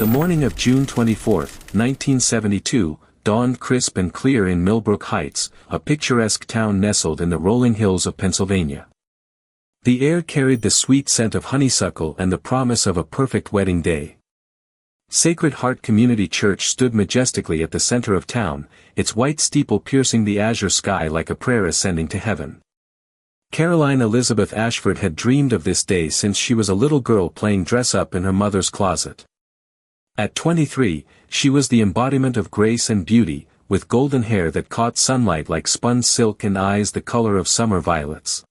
The morning of June 24, 1972, dawned crisp and clear in Millbrook Heights, a picturesque town nestled in the rolling hills of Pennsylvania. The air carried the sweet scent of honeysuckle and the promise of a perfect wedding day. Sacred Heart Community Church stood majestically at the center of town, its white steeple piercing the azure sky like a prayer ascending to heaven. Caroline Elizabeth Ashford had dreamed of this day since she was a little girl playing dress-up in her mother's closet. At 23, she was the embodiment of grace and beauty, with golden hair that caught sunlight like spun silk and eyes the color of summer violets.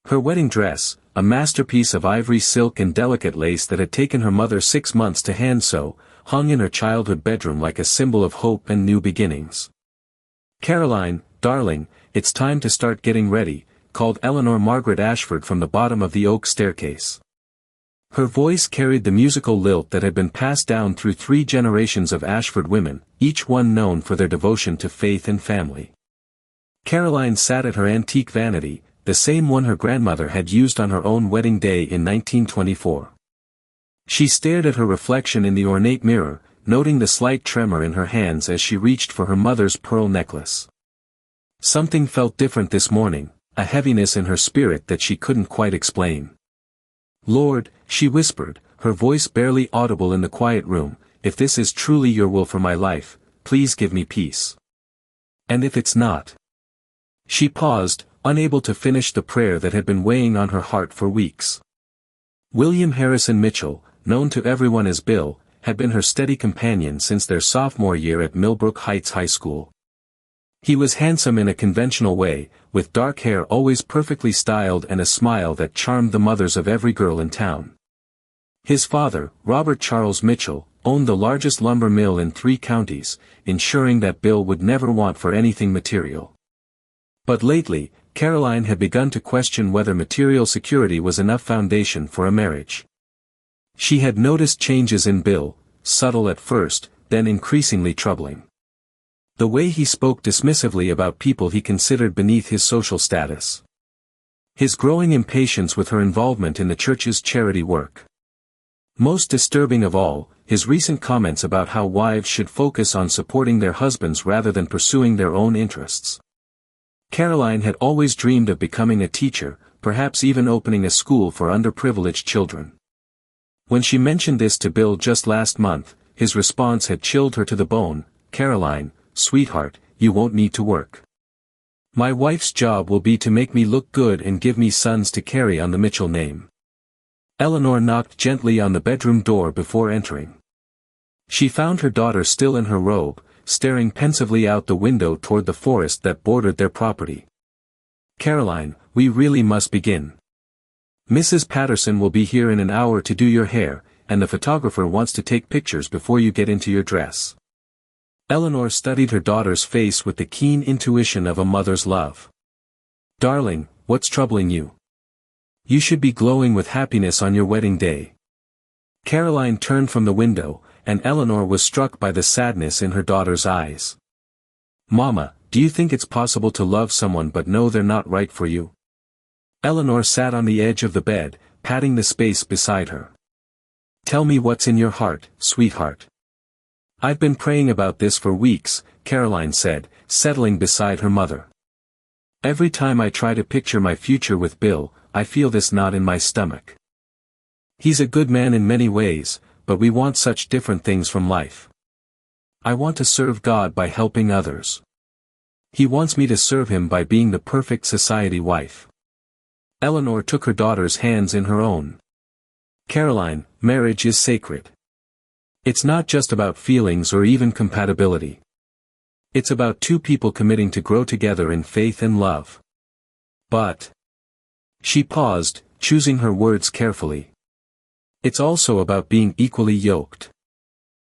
Her wedding dress, a masterpiece of ivory silk and delicate lace that had taken her mother 6 months to hand sew, hung in her childhood bedroom like a symbol of hope and new beginnings. "Caroline, darling, it's time to start getting ready," called Eleanor Margaret Ashford from the bottom of the oak staircase. Her voice carried the musical lilt that had been passed down through 3 generations of Ashford women, each one known for their devotion to faith and family. Caroline sat at her antique vanity, the same one her grandmother had used on her own wedding day in 1924. She stared at her reflection in the ornate mirror, noting the slight tremor in her hands as she reached for her mother's pearl necklace. Something felt different this morning, a heaviness in her spirit that she couldn't quite explain. "Lord," she whispered, her voice barely audible in the quiet room, "if this is truly your will for my life, please give me peace. And if it's not?" She paused, unable to finish the prayer that had been weighing on her heart for weeks. William Harrison Mitchell, known to everyone as Bill, had been her steady companion since their sophomore year at Millbrook Heights High School. He was handsome in a conventional way, with dark hair always perfectly styled and a smile that charmed the mothers of every girl in town. His father, Robert Charles Mitchell, owned the largest lumber mill in 3 counties, ensuring that Bill would never want for anything material. But lately, Caroline had begun to question whether material security was enough foundation for a marriage. She had noticed changes in Bill, subtle at first, then increasingly troubling. The way he spoke dismissively about people he considered beneath his social status. His growing impatience with her involvement in the church's charity work. Most disturbing of all, his recent comments about how wives should focus on supporting their husbands rather than pursuing their own interests. Caroline had always dreamed of becoming a teacher, perhaps even opening a school for underprivileged children. When she mentioned this to Bill just last month, his response had chilled her to the bone. "Caroline, sweetheart, you won't need to work. My wife's job will be to make me look good and give me sons to carry on the Mitchell name." Eleanor knocked gently on the bedroom door before entering. She found her daughter still in her robe, staring pensively out the window toward the forest that bordered their property. "Caroline, we really must begin. Mrs. Patterson will be here in an hour to do your hair, and the photographer wants to take pictures before you get into your dress." Eleanor studied her daughter's face with the keen intuition of a mother's love. "Darling, what's troubling you? You should be glowing with happiness on your wedding day." Caroline turned from the window, and Eleanor was struck by the sadness in her daughter's eyes. "Mama, do you think it's possible to love someone but know they're not right for you?" Eleanor sat on the edge of the bed, patting the space beside her. "Tell me what's in your heart, sweetheart." "I've been praying about this for weeks," Caroline said, settling beside her mother. "Every time I try to picture my future with Bill, I feel this knot in my stomach. He's a good man in many ways, but we want such different things from life. I want to serve God by helping others. He wants me to serve him by being the perfect society wife." Eleanor took her daughter's hands in her own. "Caroline, marriage is sacred. It's not just about feelings or even compatibility. It's about 2 people committing to grow together in faith and love. But..." She paused, choosing her words carefully. "It's also about being equally yoked.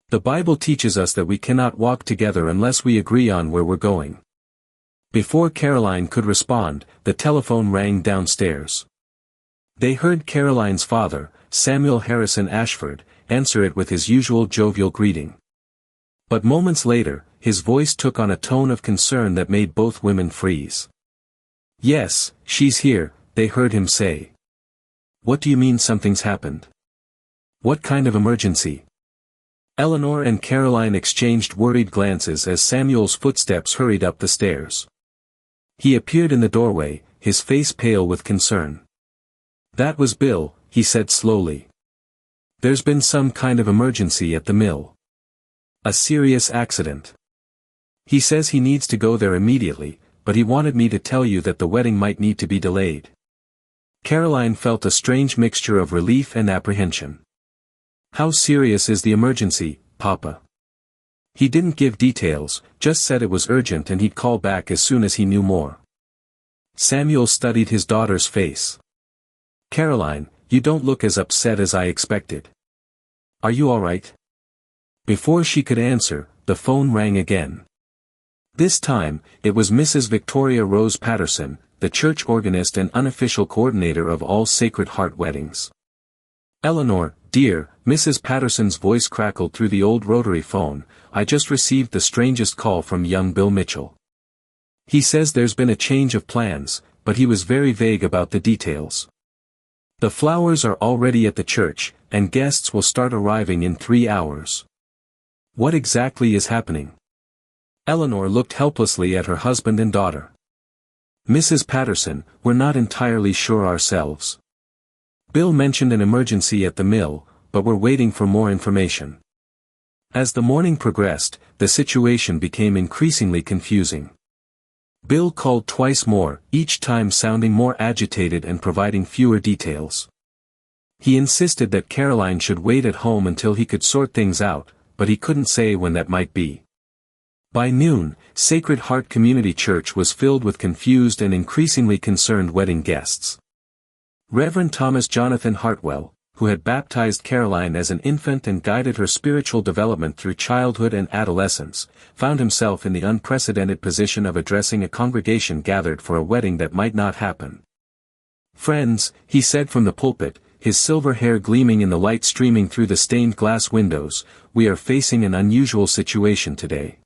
The Bible teaches us that we cannot walk together unless we agree on where we're going." Before Caroline could respond, the telephone rang downstairs. They heard Caroline's father, Samuel Harrison Ashford, answer it with his usual jovial greeting. But moments later, his voice took on a tone of concern that made both women freeze. "Yes, she's here," they heard him say. "What do you mean something's happened? What kind of emergency?" Eleanor and Caroline exchanged worried glances as Samuel's footsteps hurried up the stairs. He appeared in the doorway, his face pale with concern. "That was Bill," he said slowly. "There's been some kind of emergency at the mill. A serious accident. He says he needs to go there immediately, but he wanted me to tell you that the wedding might need to be delayed." Caroline felt a strange mixture of relief and apprehension. "How serious is the emergency, Papa?" He didn't give details, just said it was urgent and he'd call back as soon as he knew more. Samuel studied his daughter's face. "Caroline, you don't look as upset as I expected. Are you all right?" Before she could answer, the phone rang again. This time, it was Mrs. Victoria Rose Patterson, the church organist and unofficial coordinator of all Sacred Heart weddings. "Eleanor, dear," Mrs. Patterson's voice crackled through the old rotary phone, "I just received the strangest call from young Bill Mitchell. He says there's been a change of plans, but he was very vague about the details. The flowers are already at the church, and guests will start arriving in 3 hours. What exactly is happening?" Eleanor looked helplessly at her husband and daughter. "Mrs. Patterson, we're not entirely sure ourselves. Bill mentioned an emergency at the mill, but we're waiting for more information." As the morning progressed, the situation became increasingly confusing. Bill called twice more, each time sounding more agitated and providing fewer details. He insisted that Caroline should wait at home until he could sort things out, but he couldn't say when that might be. By noon, Sacred Heart Community Church was filled with confused and increasingly concerned wedding guests. Reverend Thomas Jonathan Hartwell, who had baptized Caroline as an infant and guided her spiritual development through childhood and adolescence, found himself in the unprecedented position of addressing a congregation gathered for a wedding that might not happen. "Friends," he said from the pulpit, his silver hair gleaming in the light streaming through the stained glass windows, "we are facing an unusual situation today.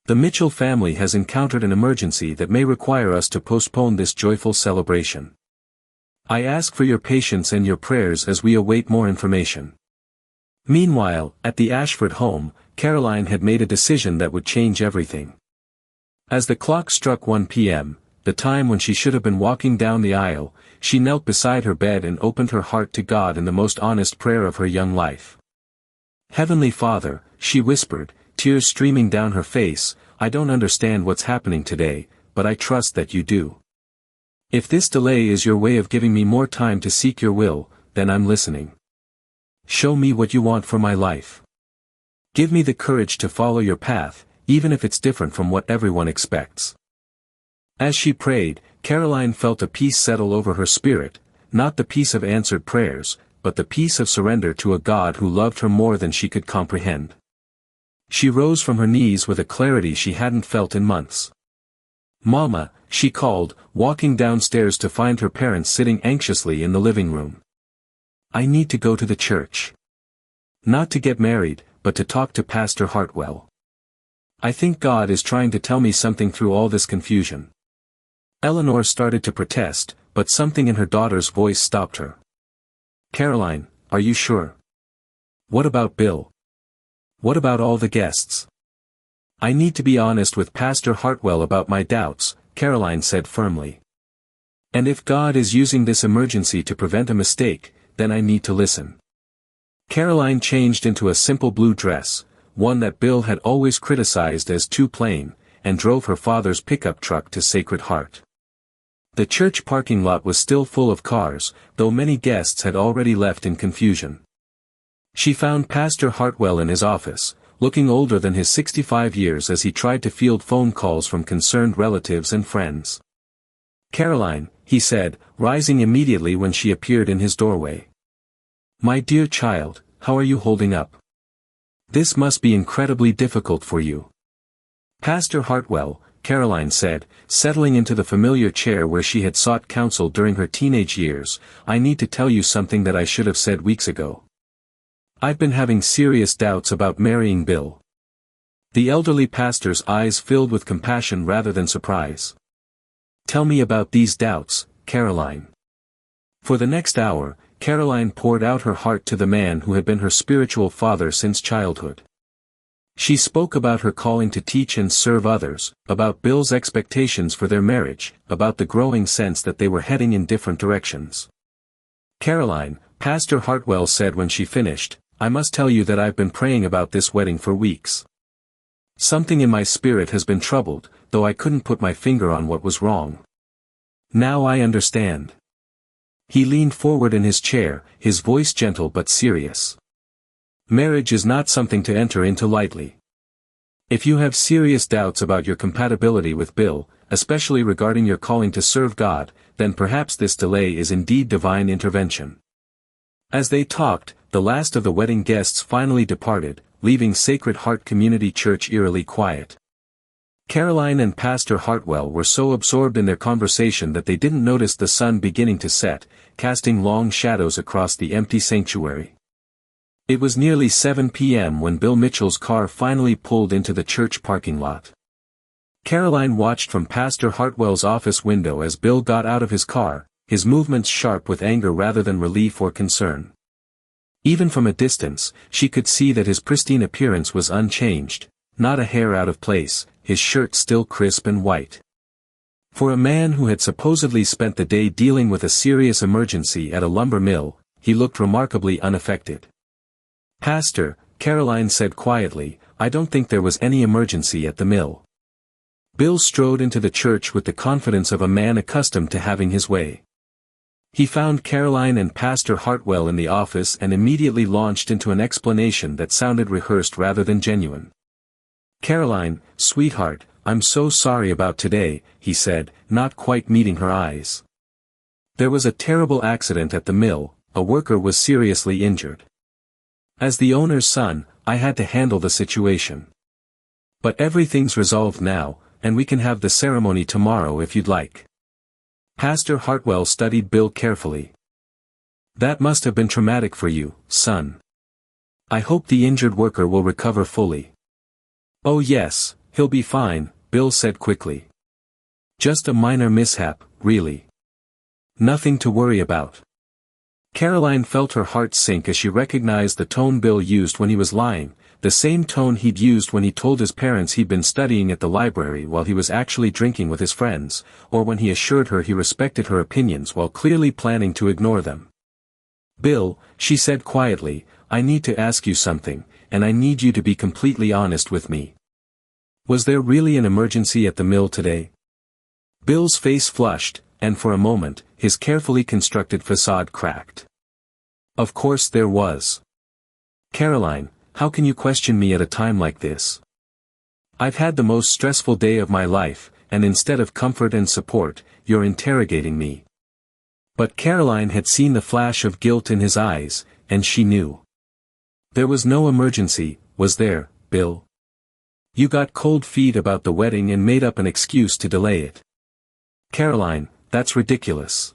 The Mitchell family has encountered an emergency that may require us to postpone this joyful celebration. I ask for your patience and your prayers as we await more information." Meanwhile, at the Ashford home, Caroline had made a decision that would change everything. As the clock struck 1 p.m., the time when she should have been walking down the aisle, she knelt beside her bed and opened her heart to God in the most honest prayer of her young life. "Heavenly Father," she whispered, tears streaming down her face, "I don't understand what's happening today, but I trust that you do. If this delay is your way of giving me more time to seek your will, then I'm listening. Show me what you want for my life. Give me the courage to follow your path, even if it's different from what everyone expects." As she prayed, Caroline felt a peace settle over her spirit, not the peace of answered prayers, but the peace of surrender to a God who loved her more than she could comprehend. She rose from her knees with a clarity she hadn't felt in months. "Mama," she called, walking downstairs to find her parents sitting anxiously in the living room. "I need to go to the church. Not to get married, but to talk to Pastor Hartwell. I think God is trying to tell me something through all this confusion." Eleanor started to protest, but something in her daughter's voice stopped her. "Caroline, are you sure? What about Bill? What about all the guests?" "I need to be honest with Pastor Hartwell about my doubts," Caroline said firmly. "And if God is using this emergency to prevent a mistake, then I need to listen." Caroline changed into a simple blue dress, one that Bill had always criticized as too plain, and drove her father's pickup truck to Sacred Heart. The church parking lot was still full of cars, though many guests had already left in confusion. She found Pastor Hartwell in his office, looking older than his 65 years as he tried to field phone calls from concerned relatives and friends. "Caroline," he said, rising immediately when she appeared in his doorway. "My dear child, how are you holding up? This must be incredibly difficult for you." "Pastor Hartwell," Caroline said, settling into the familiar chair where she had sought counsel during her teenage years, "I need to tell you something that I should have said weeks ago. I've been having serious doubts about marrying Bill." The elderly pastor's eyes filled with compassion rather than surprise. "Tell me about these doubts, Caroline." For the next hour, Caroline poured out her heart to the man who had been her spiritual father since childhood. She spoke about her calling to teach and serve others, about Bill's expectations for their marriage, about the growing sense that they were heading in different directions. "Caroline," Pastor Hartwell said when she finished, "I must tell you that I've been praying about this wedding for weeks. Something in my spirit has been troubled, though I couldn't put my finger on what was wrong. Now I understand." He leaned forward in his chair, his voice gentle but serious. "Marriage is not something to enter into lightly. If you have serious doubts about your compatibility with Bill, especially regarding your calling to serve God, then perhaps this delay is indeed divine intervention." As they talked, the last of the wedding guests finally departed, leaving Sacred Heart Community Church eerily quiet. Caroline and Pastor Hartwell were so absorbed in their conversation that they didn't notice the sun beginning to set, casting long shadows across the empty sanctuary. It was nearly 7 p.m. when Bill Mitchell's car finally pulled into the church parking lot. Caroline watched from Pastor Hartwell's office window as Bill got out of his car, his movements sharp with anger rather than relief or concern. Even from a distance, she could see that his pristine appearance was unchanged, not a hair out of place, his shirt still crisp and white. For a man who had supposedly spent the day dealing with a serious emergency at a lumber mill, he looked remarkably unaffected. "Pastor," Caroline said quietly, "I don't think there was any emergency at the mill." Bill strode into the church with the confidence of a man accustomed to having his way. He found Caroline and Pastor Hartwell in the office and immediately launched into an explanation that sounded rehearsed rather than genuine. "Caroline, sweetheart, I'm so sorry about today," he said, not quite meeting her eyes. "There was a terrible accident at the mill, a worker was seriously injured. As the owner's son, I had to handle the situation. But everything's resolved now, and we can have the ceremony tomorrow if you'd like." Pastor Hartwell studied Bill carefully. "That must have been traumatic for you, son. I hope the injured worker will recover fully." "Oh yes, he'll be fine," Bill said quickly. "Just a minor mishap, really. Nothing to worry about." Caroline felt her heart sink as she recognized the tone Bill used when he was lying, the same tone he'd used when he told his parents he'd been studying at the library while he was actually drinking with his friends, or when he assured her he respected her opinions while clearly planning to ignore them. "Bill," she said quietly, "I need to ask you something, and I need you to be completely honest with me. Was there really an emergency at the mill today?" Bill's face flushed, and for a moment, his carefully constructed facade cracked. "Of course there was. Caroline, how can you question me at a time like this? I've had the most stressful day of my life, and instead of comfort and support, you're interrogating me." But Caroline had seen the flash of guilt in his eyes, and she knew. "There was no emergency, was there, Bill? You got cold feet about the wedding and made up an excuse to delay it." "Caroline, that's ridiculous."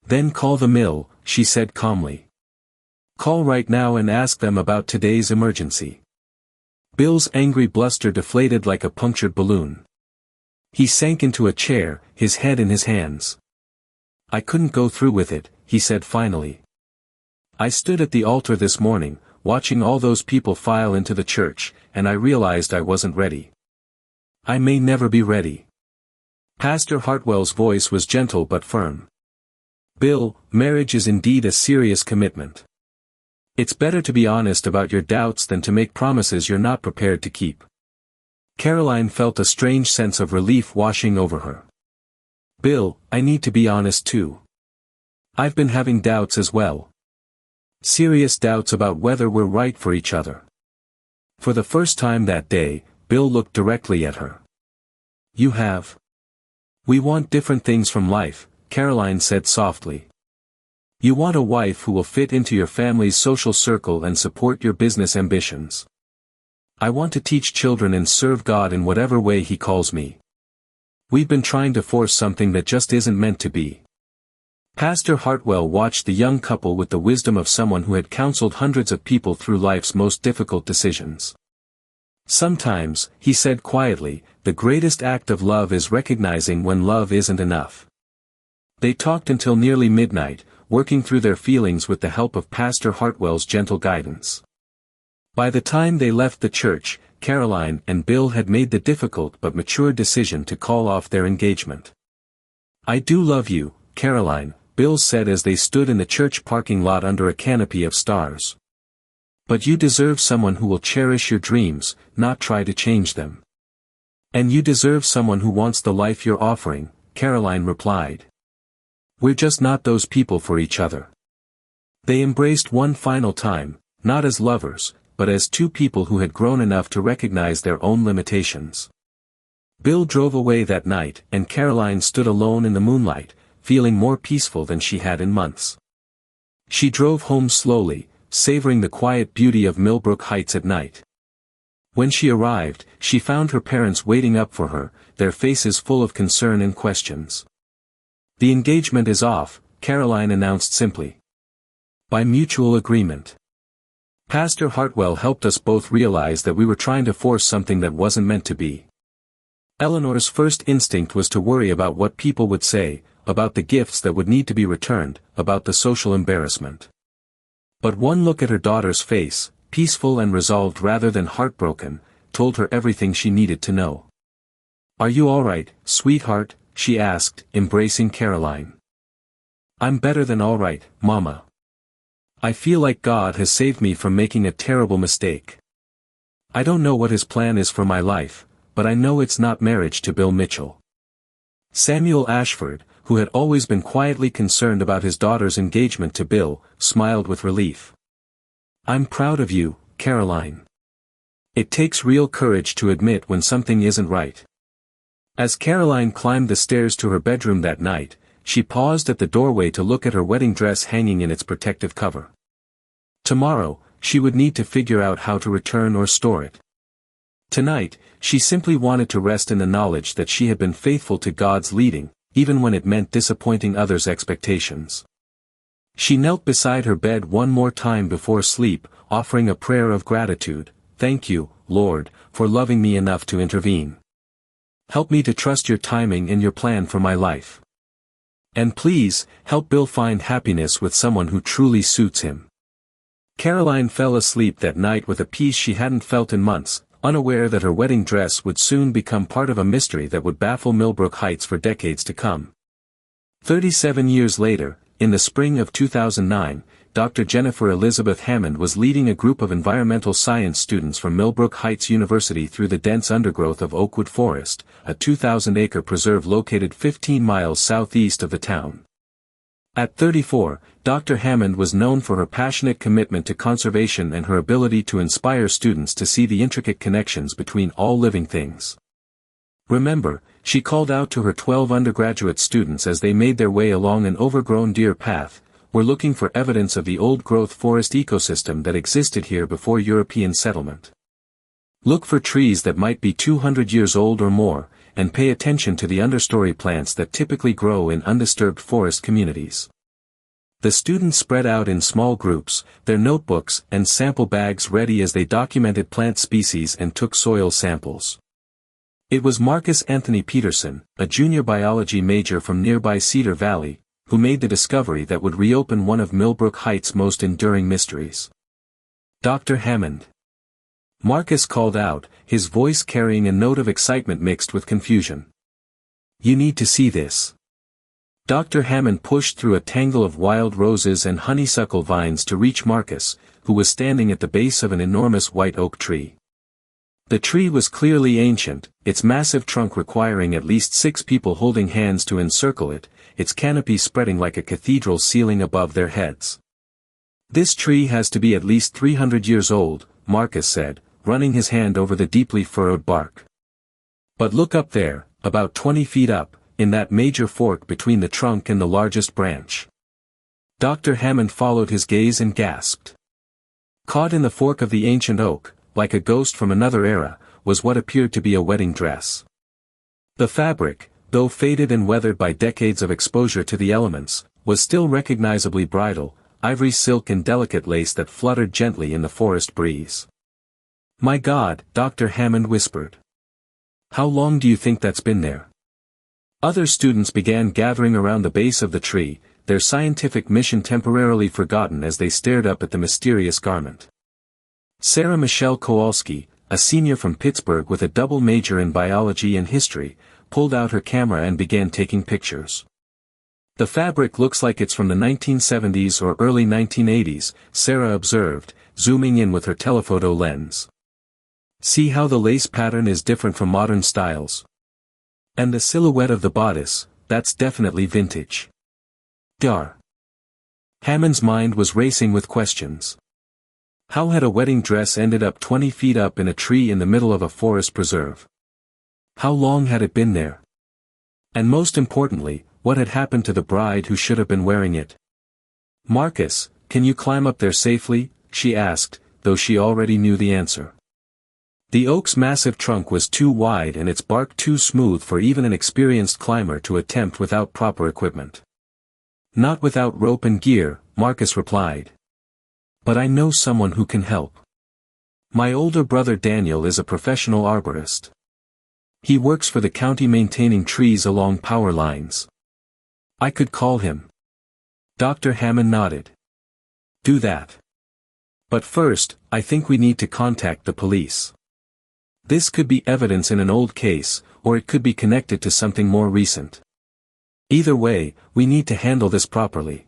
"Then call the mill," she said calmly. "Call right now and ask them about today's emergency." Bill's angry bluster deflated like a punctured balloon. He sank into a chair, his head in his hands. "I couldn't go through with it," he said finally. "I stood at the altar this morning, watching all those people file into the church, and I realized I wasn't ready. I may never be ready." Pastor Hartwell's voice was gentle but firm. "Bill, marriage is indeed a serious commitment. It's better to be honest about your doubts than to make promises you're not prepared to keep." Caroline felt a strange sense of relief washing over her. "Bill, I need to be honest too. I've been having doubts as well. Serious doubts about whether we're right for each other." For the first time that day, Bill looked directly at her. "You have? We want different things from life," Caroline said softly. "You want a wife who will fit into your family's social circle and support your business ambitions. I want to teach children and serve God in whatever way He calls me. We've been trying to force something that just isn't meant to be." Pastor Hartwell watched the young couple with the wisdom of someone who had counseled hundreds of people through life's most difficult decisions. "Sometimes," he said quietly, "the greatest act of love is recognizing when love isn't enough." They talked until nearly midnight, working through their feelings with the help of Pastor Hartwell's gentle guidance. By the time they left the church, Caroline and Bill had made the difficult but mature decision to call off their engagement. "I do love you, Caroline," Bill said as they stood in the church parking lot under a canopy of stars. "But you deserve someone who will cherish your dreams, not try to change them." "And you deserve someone who wants the life you're offering," Caroline replied. "We're just not those people for each other." They embraced one final time, not as lovers, but as two people who had grown enough to recognize their own limitations. Bill drove away that night, and Caroline stood alone in the moonlight, feeling more peaceful than she had in months. She drove home slowly, savoring the quiet beauty of Millbrook Heights at night. When she arrived, she found her parents waiting up for her, their faces full of concern and questions. "The engagement is off," Caroline announced simply. "By mutual agreement. Pastor Hartwell helped us both realize that we were trying to force something that wasn't meant to be." Eleanor's first instinct was to worry about what people would say, about the gifts that would need to be returned, about the social embarrassment. But one look at her daughter's face, peaceful and resolved rather than heartbroken, told her everything she needed to know. "Are you all right, sweetheart?" she asked, embracing Caroline. "I'm better than all right, Mama. I feel like God has saved me from making a terrible mistake. I don't know what His plan is for my life, but I know it's not marriage to Bill Mitchell." Samuel Ashford, who had always been quietly concerned about his daughter's engagement to Bill, smiled with relief. "I'm proud of you, Caroline. It takes real courage to admit when something isn't right." As Caroline climbed the stairs to her bedroom that night, she paused at the doorway to look at her wedding dress hanging in its protective cover. Tomorrow, she would need to figure out how to return or store it. Tonight, she simply wanted to rest in the knowledge that she had been faithful to God's leading, even when it meant disappointing others' expectations. She knelt beside her bed one more time before sleep, offering a prayer of gratitude. "Thank you, Lord, for loving me enough to intervene. Help me to trust your timing and your plan for my life. And please, help Bill find happiness with someone who truly suits him." Caroline fell asleep that night with a peace she hadn't felt in months, unaware that her wedding dress would soon become part of a mystery that would baffle Millbrook Heights for decades to come. 37 years later, in the spring of 2009, Dr. Jennifer Elizabeth Hammond was leading a group of environmental science students from Millbrook Heights University through the dense undergrowth of Oakwood Forest, a 2,000-acre preserve located 15 miles southeast of the town. At 34, Dr. Hammond was known for her passionate commitment to conservation and her ability to inspire students to see the intricate connections between all living things. "Remember," she called out to her 12 undergraduate students as they made their way along an overgrown deer path, "we're looking for evidence of the old-growth forest ecosystem that existed here before European settlement. Look for trees that might be 200 years old or more, and pay attention to the understory plants that typically grow in undisturbed forest communities." The students spread out in small groups, their notebooks and sample bags ready as they documented plant species and took soil samples. It was Marcus Anthony Peterson, a junior biology major from nearby Cedar Valley, who made the discovery that would reopen one of Millbrook Heights' most enduring mysteries. "Dr. Hammond." Marcus called out, his voice carrying a note of excitement mixed with confusion. "You need to see this." Dr. Hammond pushed through a tangle of wild roses and honeysuckle vines to reach Marcus, who was standing at the base of an enormous white oak tree. The tree was clearly ancient, its massive trunk requiring at least 6 people holding hands to encircle it, its canopy spreading like a cathedral ceiling above their heads. "This tree has to be at least 300 years old," Marcus said, running his hand over the deeply furrowed bark. "But look up there, about 20 feet up, in that major fork between the trunk and the largest branch." Dr. Hammond followed his gaze and gasped. Caught in the fork of the ancient oak, like a ghost from another era, was what appeared to be a wedding dress. The fabric, though faded and weathered by decades of exposure to the elements, was still recognizably bridal, ivory silk and delicate lace that fluttered gently in the forest breeze. "My God," Dr. Hammond whispered. "How long do you think that's been there?" Other students began gathering around the base of the tree, their scientific mission temporarily forgotten as they stared up at the mysterious garment. Sarah Michelle Kowalski, a senior from Pittsburgh with a double major in biology and history, pulled out her camera and began taking pictures. "The fabric looks like it's from the 1970s or early 1980s, Sarah observed, zooming in with her telephoto lens. "See how the lace pattern is different from modern styles? And the silhouette of the bodice, that's definitely vintage." Dar. Hammond's mind was racing with questions. How had a wedding dress ended up 20 feet up in a tree in the middle of a forest preserve? How long had it been there? And most importantly, what had happened to the bride who should have been wearing it? "Marcus, can you climb up there safely?" she asked, though she already knew the answer. The oak's massive trunk was too wide and its bark too smooth for even an experienced climber to attempt without proper equipment. "Not without rope and gear," Marcus replied. "But I know someone who can help. My older brother Daniel is a professional arborist. He works for the county maintaining trees along power lines. I could call him." Dr. Hammond nodded. "Do that. But first, I think we need to contact the police. This could be evidence in an old case, or it could be connected to something more recent. Either way, we need to handle this properly."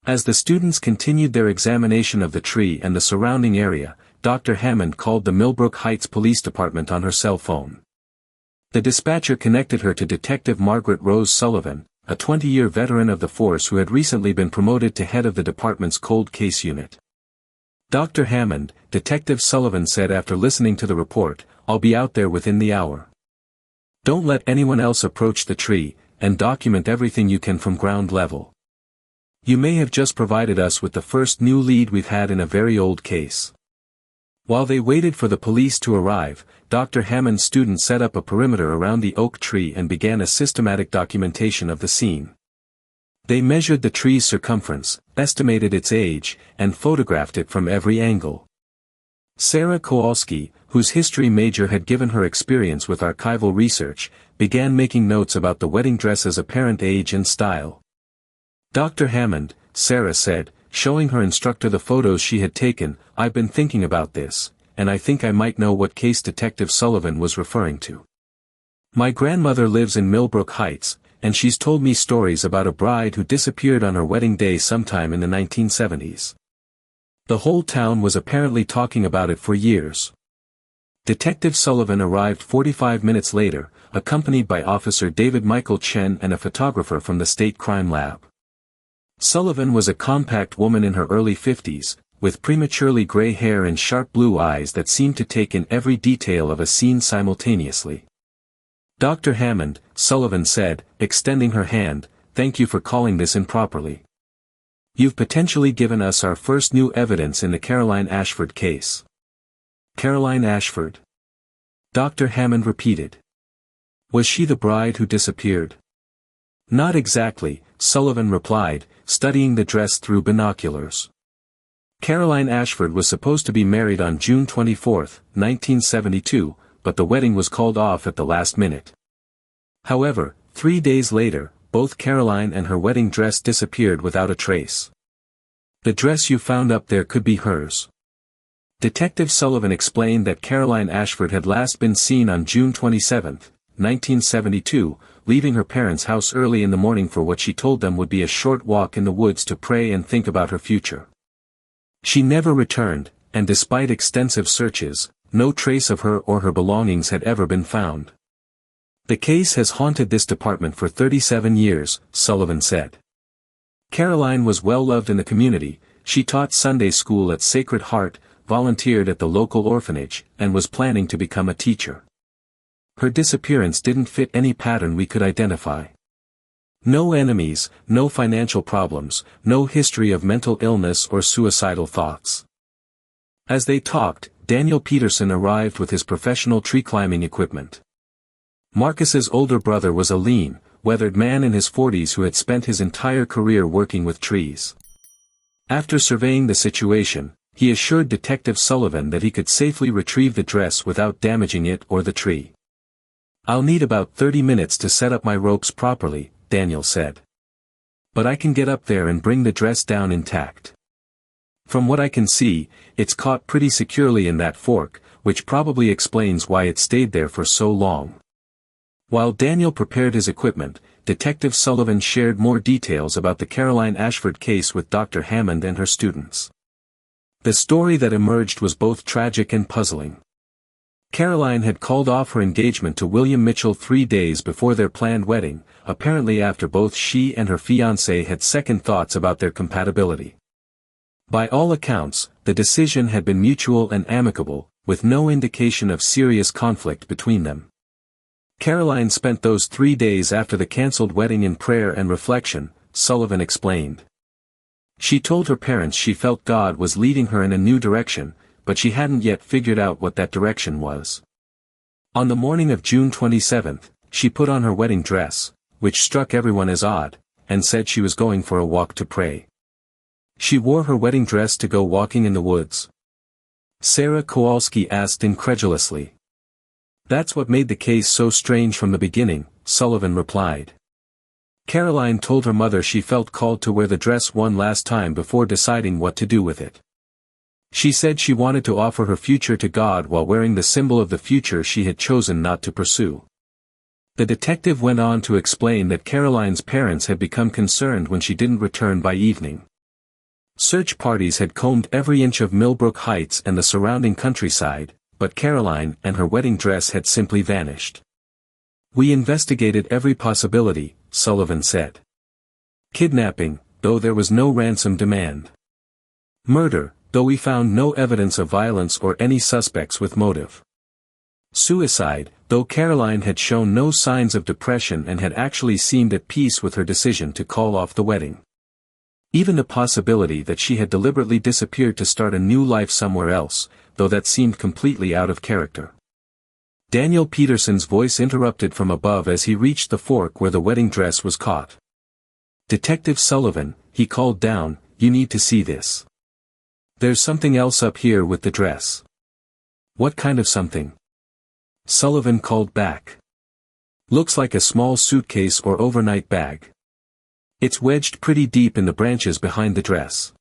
As the students continued their examination of the tree and the surrounding area, Dr. Hammond called the Millbrook Heights Police Department on her cell phone. The dispatcher connected her to Detective Margaret Rose Sullivan, a 20-year veteran of the force who had recently been promoted to head of the department's cold case unit. "Dr. Hammond," Detective Sullivan said after listening to the report, "I'll be out there within the hour. Don't let anyone else approach the tree, and document everything you can from ground level. You may have just provided us with the first new lead we've had in a very old case." While they waited for the police to arrive, Dr. Hammond's students set up a perimeter around the oak tree and began a systematic documentation of the scene. They measured the tree's circumference, estimated its age, and photographed it from every angle. Sarah Kowalski, whose history major had given her experience with archival research, began making notes about the wedding dress's apparent age and style. "Dr. Hammond," Sarah said, showing her instructor the photos she had taken, "I've been thinking about this, and I think I might know what case Detective Sullivan was referring to. My grandmother lives in Millbrook Heights, and she's told me stories about a bride who disappeared on her wedding day sometime in the 1970s. The whole town was apparently talking about it for years." Detective Sullivan arrived 45 minutes later, accompanied by Officer David Michael Chen and a photographer from the State Crime Lab. Sullivan was a compact woman in her early 50s, with prematurely gray hair and sharp blue eyes that seemed to take in every detail of a scene simultaneously. "Dr. Hammond," Sullivan said, extending her hand, "thank you for calling this in properly. You've potentially given us our first new evidence in the Caroline Ashford case." "Caroline Ashford?" Dr. Hammond repeated. "Was she the bride who disappeared?" "Not exactly," Sullivan replied, studying the dress through binoculars. "Caroline Ashford was supposed to be married on June 24, 1972, but the wedding was called off at the last minute. However, 3 days later, both Caroline and her wedding dress disappeared without a trace. The dress you found up there could be hers." Detective Sullivan explained that Caroline Ashford had last been seen on June 27, 1972, leaving her parents' house early in the morning for what she told them would be a short walk in the woods to pray and think about her future. She never returned, and despite extensive searches, no trace of her or her belongings had ever been found. "The case has haunted this department for 37 years, Sullivan said. Caroline was well loved in the community. She taught Sunday school at Sacred Heart, volunteered at the local orphanage, and was planning to become a teacher. Her disappearance didn't fit any pattern we could identify. No enemies, no financial problems, no history of mental illness or suicidal thoughts." As they talked, Daniel Peterson arrived with his professional tree climbing equipment. Marcus's older brother was a lean, weathered man in his 40s who had spent his entire career working with trees. After surveying the situation, he assured Detective Sullivan that he could safely retrieve the dress without damaging it or the tree. "I'll need about 30 minutes to set up my ropes properly," Daniel said. But I can get up there and bring the dress down intact. From what I can see, it's caught pretty securely in that fork, which probably explains why it stayed there for so long. While Daniel prepared his equipment, Detective Sullivan shared more details about the Caroline Ashford case with Dr. Hammond and her students. The story that emerged was both tragic and puzzling. Caroline had called off her engagement to William Mitchell 3 days before their planned wedding, apparently after both she and her fiancé had second thoughts about their compatibility. By all accounts, the decision had been mutual and amicable, with no indication of serious conflict between them. Caroline spent those 3 days after the cancelled wedding in prayer and reflection, Sullivan explained. She told her parents she felt God was leading her in a new direction, but she hadn't yet figured out what that direction was. On the morning of June 27th, she put on her wedding dress, which struck everyone as odd, and said she was going for a walk to pray. She wore her wedding dress to go walking in the woods? Sarah Kowalski asked incredulously. That's what made the case so strange from the beginning, Sullivan replied. Caroline told her mother she felt called to wear the dress one last time before deciding what to do with it. She said she wanted to offer her future to God while wearing the symbol of the future she had chosen not to pursue. The detective went on to explain that Caroline's parents had become concerned when she didn't return by evening. Search parties had combed every inch of Millbrook Heights and the surrounding countryside, but Caroline and her wedding dress had simply vanished. We investigated every possibility, Sullivan said. Kidnapping, though there was no ransom demand. Murder, though we found no evidence of violence or any suspects with motive. Suicide, though Caroline had shown no signs of depression and had actually seemed at peace with her decision to call off the wedding. Even the possibility that she had deliberately disappeared to start a new life somewhere else, though that seemed completely out of character. Daniel Peterson's voice interrupted from above as he reached the fork where the wedding dress was caught. Detective Sullivan, he called down, you need to see this. There's something else up here with the dress. What kind of something? Sullivan called back. Looks like a small suitcase or overnight bag. It's wedged pretty deep in the branches behind the dress.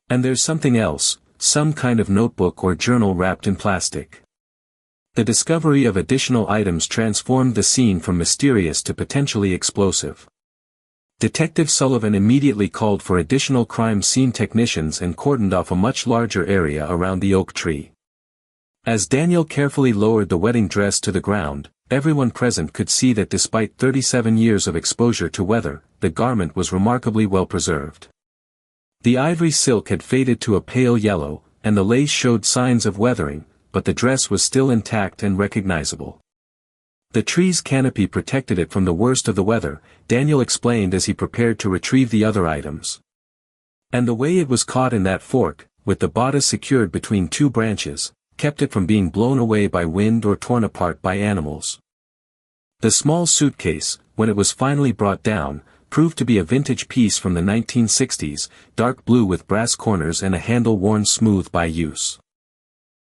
And there's something else, some kind of notebook or journal wrapped in plastic. The discovery of additional items transformed the scene from mysterious to potentially explosive. Detective Sullivan immediately called for additional crime scene technicians and cordoned off a much larger area around the oak tree. As Daniel carefully lowered the wedding dress to the ground, everyone present could see that despite 37 years of exposure to weather, the garment was remarkably well preserved. The ivory silk had faded to a pale yellow, and the lace showed signs of weathering, but the dress was still intact and recognizable. The tree's canopy protected it from the worst of the weather, Daniel explained as he prepared to retrieve the other items. And the way it was caught in that fork, with the bodice secured between 2 branches, kept it from being blown away by wind or torn apart by animals. The small suitcase, when it was finally brought down, proved to be a vintage piece from the 1960s, dark blue with brass corners and a handle worn smooth by use.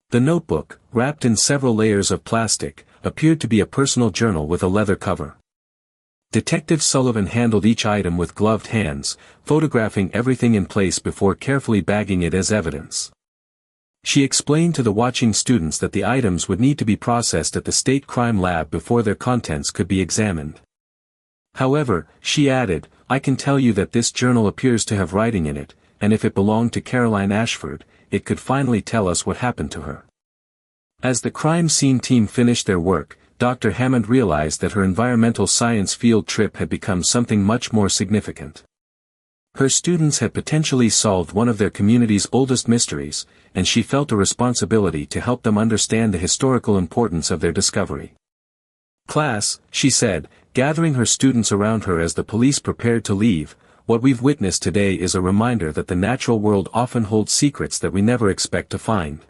The notebook, wrapped in several layers of plastic, appeared to be a personal journal with a leather cover. Detective Sullivan handled each item with gloved hands, photographing everything in place before carefully bagging it as evidence. She explained to the watching students that the items would need to be processed at the state crime lab before their contents could be examined. However, she added, I can tell you that this journal appears to have writing in it, and if it belonged to Caroline Ashford, it could finally tell us what happened to her. As the crime scene team finished their work, Dr. Hammond realized that her environmental science field trip had become something much more significant. Her students had potentially solved one of their community's oldest mysteries, and she felt a responsibility to help them understand the historical importance of their discovery. Class, she said, gathering her students around her as the police prepared to leave, what we've witnessed today is a reminder that the natural world often holds secrets that we never expect to find.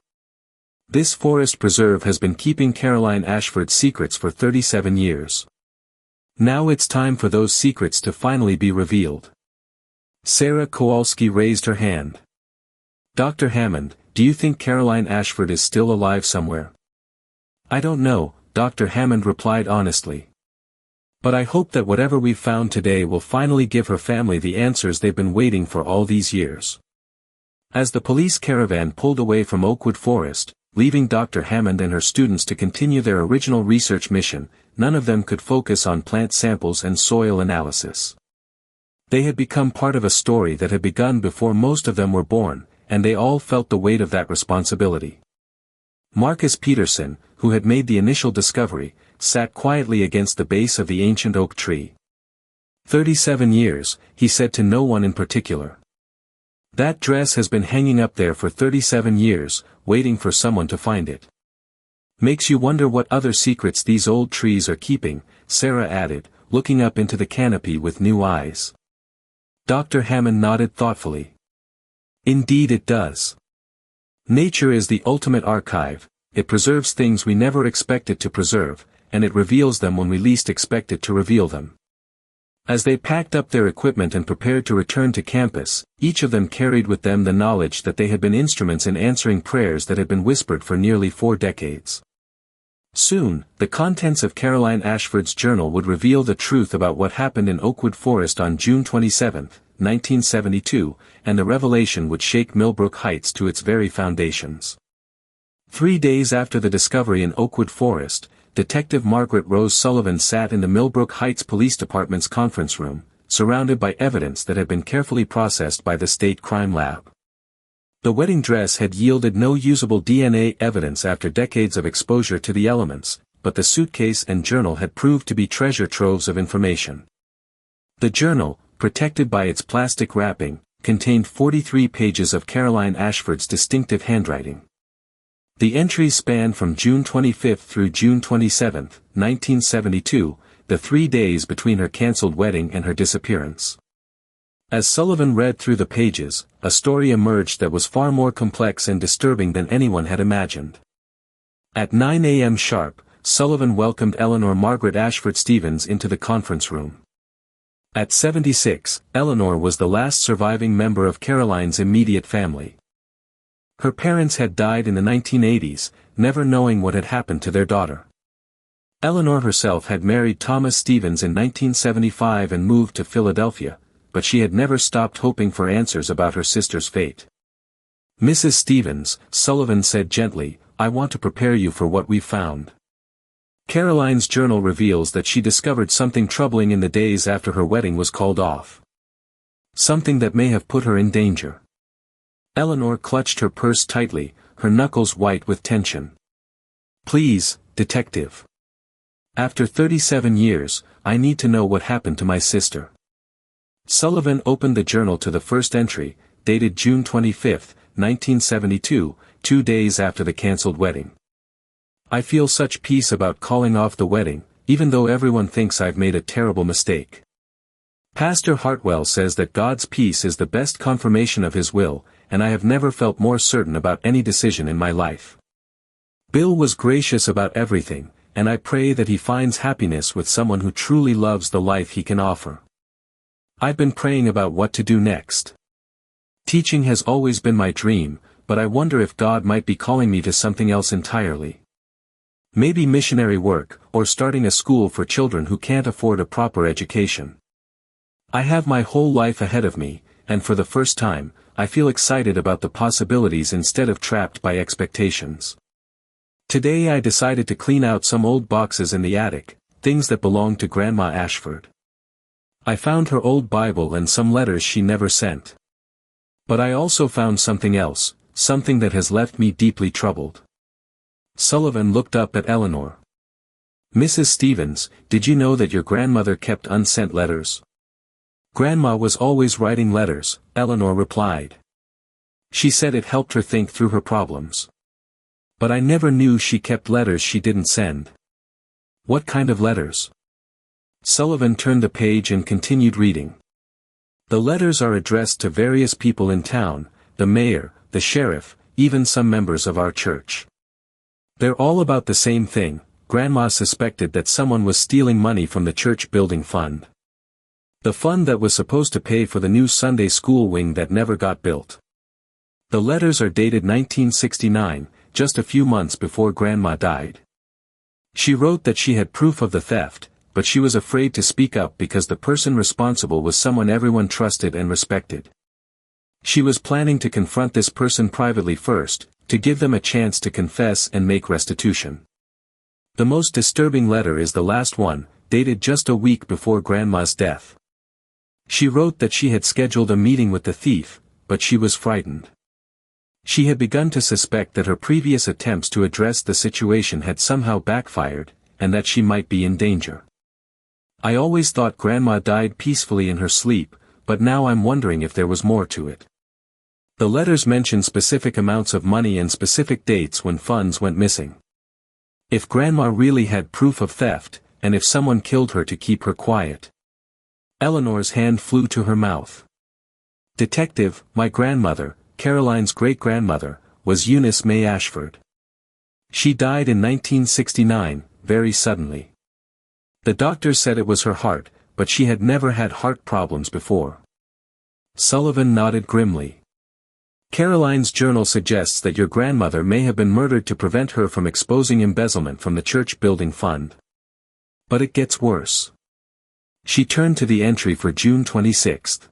This forest preserve has been keeping Caroline Ashford's secrets for 37 years. Now it's time for those secrets to finally be revealed. Sarah Kowalski raised her hand. Dr. Hammond, do you think Caroline Ashford is still alive somewhere? I don't know, Dr. Hammond replied honestly. But I hope that whatever we've found today will finally give her family the answers they've been waiting for all these years. As the police caravan pulled away from Oakwood Forest, leaving Dr. Hammond and her students to continue their original research mission, none of them could focus on plant samples and soil analysis. They had become part of a story that had begun before most of them were born, and they all felt the weight of that responsibility. Marcus Peterson, who had made the initial discovery, sat quietly against the base of the ancient oak tree. 37 years, he said to no one in particular. That dress has been hanging up there for 37 years, waiting for someone to find it. Makes you wonder what other secrets these old trees are keeping, Sarah added, looking up into the canopy with new eyes. Dr. Hammond nodded thoughtfully. Indeed it does. Nature is the ultimate archive, it preserves things we never expected to preserve, and it reveals them when we least expect it to reveal them. As they packed up their equipment and prepared to return to campus, each of them carried with them the knowledge that they had been instruments in answering prayers that had been whispered for nearly 4 decades. Soon, the contents of Caroline Ashford's journal would reveal the truth about what happened in Oakwood Forest on June 27, 1972, and the revelation would shake Millbrook Heights to its very foundations. 3 days after the discovery in Oakwood Forest, Detective Margaret Rose Sullivan sat in the Millbrook Heights Police Department's conference room, surrounded by evidence that had been carefully processed by the state crime lab. The wedding dress had yielded no usable DNA evidence after decades of exposure to the elements, but the suitcase and journal had proved to be treasure troves of information. The journal, protected by its plastic wrapping, contained 43 pages of Caroline Ashford's distinctive handwriting. The entries spanned from June 25 through June 27, 1972, the 3 days between her cancelled wedding and her disappearance. As Sullivan read through the pages, a story emerged that was far more complex and disturbing than anyone had imagined. At 9 a.m. sharp, Sullivan welcomed Eleanor Margaret Ashford Stevens into the conference room. At 76, Eleanor was the last surviving member of Caroline's immediate family. Her parents had died in the 1980s, never knowing what had happened to their daughter. Eleanor herself had married Thomas Stevens in 1975 and moved to Philadelphia, but she had never stopped hoping for answers about her sister's fate. Mrs. Stevens, Sullivan said gently, I want to prepare you for what we've found. Caroline's journal reveals that she discovered something troubling in the days after her wedding was called off. Something that may have put her in danger. Eleanor clutched her purse tightly, her knuckles white with tension. Please, detective. After 37 years, I need to know what happened to my sister. Sullivan opened the journal to the first entry, dated June 25, 1972, 2 days after the cancelled wedding. I feel such peace about calling off the wedding, even though everyone thinks I've made a terrible mistake. Pastor Hartwell says that God's peace is the best confirmation of His will, and I have never felt more certain about any decision in my life. Bill was gracious about everything, and I pray that he finds happiness with someone who truly loves the life he can offer. I've been praying about what to do next. Teaching has always been my dream, but I wonder if God might be calling me to something else entirely. Maybe missionary work, or starting a school for children who can't afford a proper education. I have my whole life ahead of me, and for the first time, I feel excited about the possibilities instead of trapped by expectations. Today I decided to clean out some old boxes in the attic, things that belonged to Grandma Ashford. I found her old Bible and some letters she never sent. But I also found something else, something that has left me deeply troubled. Sullivan looked up at Eleanor. Mrs. Stevens, did you know that your grandmother kept unsent letters? Grandma was always writing letters, Eleanor replied. She said it helped her think through her problems. But I never knew she kept letters she didn't send. What kind of letters? Sullivan turned the page and continued reading. The letters are addressed to various people in town, the mayor, the sheriff, even some members of our church. They're all about the same thing. Grandma suspected that someone was stealing money from the church building fund. The fund that was supposed to pay for the new Sunday school wing that never got built. The letters are dated 1969, just a few months before Grandma died. She wrote that she had proof of the theft, but she was afraid to speak up because the person responsible was someone everyone trusted and respected. She was planning to confront this person privately first, to give them a chance to confess and make restitution. The most disturbing letter is the last one, dated just a week before Grandma's death. She wrote that she had scheduled a meeting with the thief, but she was frightened. She had begun to suspect that her previous attempts to address the situation had somehow backfired, and that she might be in danger. I always thought Grandma died peacefully in her sleep, but now I'm wondering if there was more to it. The letters mention specific amounts of money and specific dates when funds went missing. If Grandma really had proof of theft, and if someone killed her to keep her quiet. Eleanor's hand flew to her mouth. Detective, my grandmother, Caroline's great-grandmother, was Eunice May Ashford. She died in 1969, very suddenly. The doctors said it was her heart, but she had never had heart problems before. Sullivan nodded grimly. Caroline's journal suggests that your grandmother may have been murdered to prevent her from exposing embezzlement from the church building fund. But it gets worse. She turned to the entry for June 26.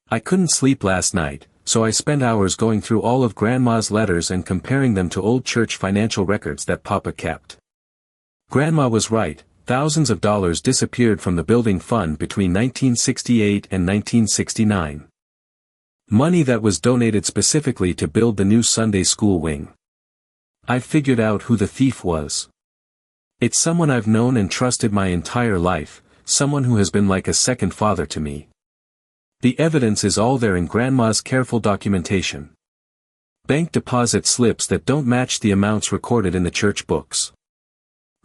I couldn't sleep last night, so I spent hours going through all of Grandma's letters and comparing them to old church financial records that Papa kept. Grandma was right, thousands of dollars disappeared from the building fund between 1968 and 1969. Money that was donated specifically to build the new Sunday school wing. I've figured out who the thief was. It's someone I've known and trusted my entire life, someone who has been like a second father to me. The evidence is all there in Grandma's careful documentation. Bank deposit slips that don't match the amounts recorded in the church books.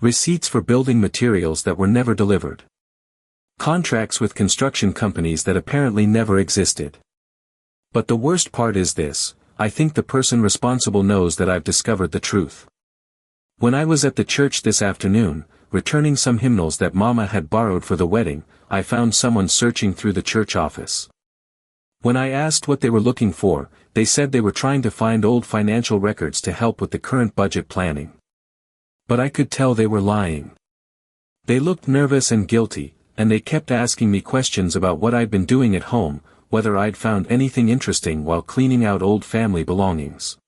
Receipts for building materials that were never delivered. Contracts with construction companies that apparently never existed. But the worst part is this, I think the person responsible knows that I've discovered the truth. When I was at the church this afternoon, returning some hymnals that Mama had borrowed for the wedding, I found someone searching through the church office. When I asked what they were looking for, they said they were trying to find old financial records to help with the current budget planning. But I could tell they were lying. They looked nervous and guilty, and they kept asking me questions about what I'd been doing at home, whether I'd found anything interesting while cleaning out old family belongings.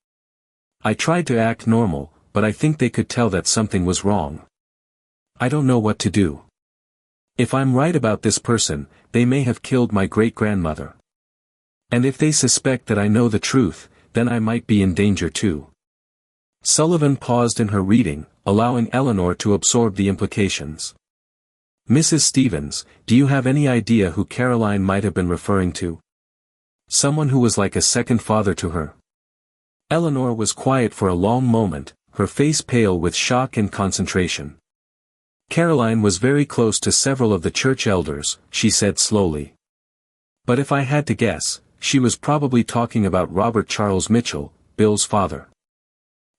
I tried to act normal, but I think they could tell that something was wrong. I don't know what to do. If I'm right about this person, they may have killed my great-grandmother. And if they suspect that I know the truth, then I might be in danger too. Sullivan paused in her reading, allowing Eleanor to absorb the implications. Mrs. Stevens, do you have any idea who Caroline might have been referring to? Someone who was like a second father to her. Eleanor was quiet for a long moment, her face pale with shock and concentration. Caroline was very close to several of the church elders, she said slowly. But if I had to guess, she was probably talking about Robert Charles Mitchell, Bill's father.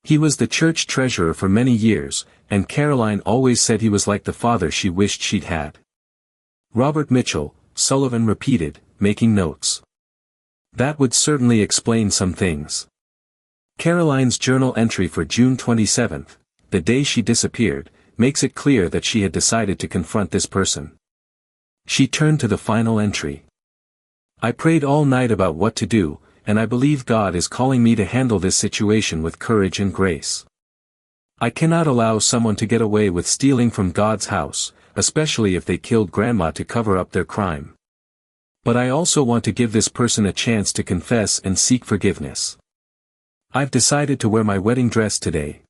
He was the church treasurer for many years, and Caroline always said he was like the father she wished she'd had. Robert Mitchell, Sullivan repeated, making notes. That would certainly explain some things. Caroline's journal entry for June 27, the day she disappeared, makes it clear that she had decided to confront this person. She turned to the final entry. I prayed all night about what to do, and I believe God is calling me to handle this situation with courage and grace. I cannot allow someone to get away with stealing from God's house, especially if they killed Grandma to cover up their crime. But I also want to give this person a chance to confess and seek forgiveness. I've decided to wear my wedding dress today.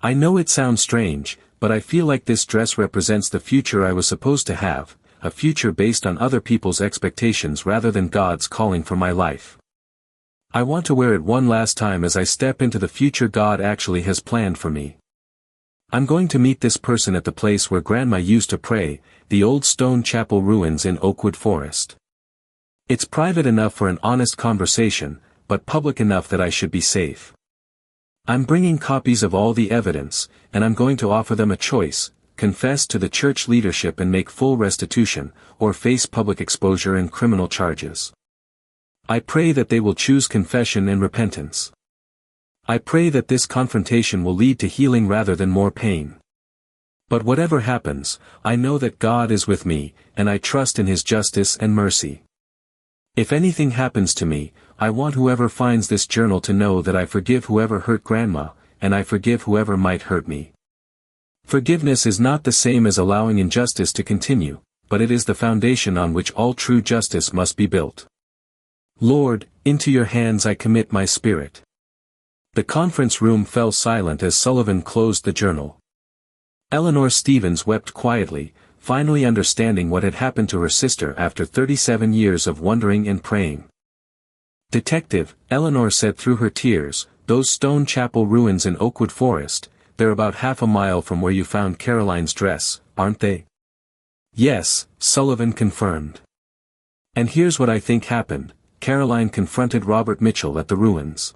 I know it sounds strange, but I feel like this dress represents the future I was supposed to have, a future based on other people's expectations rather than God's calling for my life. I want to wear it one last time as I step into the future God actually has planned for me. I'm going to meet this person at the place where Grandma used to pray, the old stone chapel ruins in Oakwood Forest. It's private enough for an honest conversation, but public enough that I should be safe. I'm bringing copies of all the evidence, and I'm going to offer them a choice, confess to the church leadership and make full restitution, or face public exposure and criminal charges. I pray that they will choose confession and repentance. I pray that this confrontation will lead to healing rather than more pain. But whatever happens, I know that God is with me, and I trust in His justice and mercy. If anything happens to me, I want whoever finds this journal to know that I forgive whoever hurt Grandma, and I forgive whoever might hurt me. Forgiveness is not the same as allowing injustice to continue, but it is the foundation on which all true justice must be built. Lord, into your hands I commit my spirit. The conference room fell silent as Sullivan closed the journal. Eleanor Stevens wept quietly, finally understanding what had happened to her sister after 37 years of wondering and praying. "Detective," Eleanor said through her tears, "those stone chapel ruins in Oakwood Forest, they're about half a mile from where you found Caroline's dress, aren't they?" "Yes," Sullivan confirmed. "And here's what I think happened. Caroline confronted Robert Mitchell at the ruins.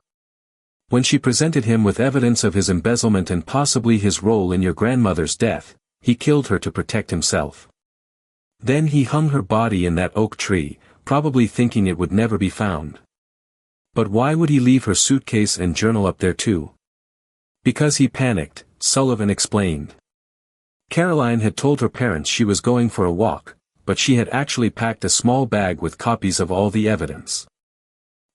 When she presented him with evidence of his embezzlement and possibly his role in your grandmother's death, he killed her to protect himself. Then he hung her body in that oak tree, probably thinking it would never be found. But why would he leave her suitcase and journal up there too?" "Because he panicked," Sullivan explained. Caroline had told her parents she was going for a walk, but she had actually packed a small bag with copies of all the evidence.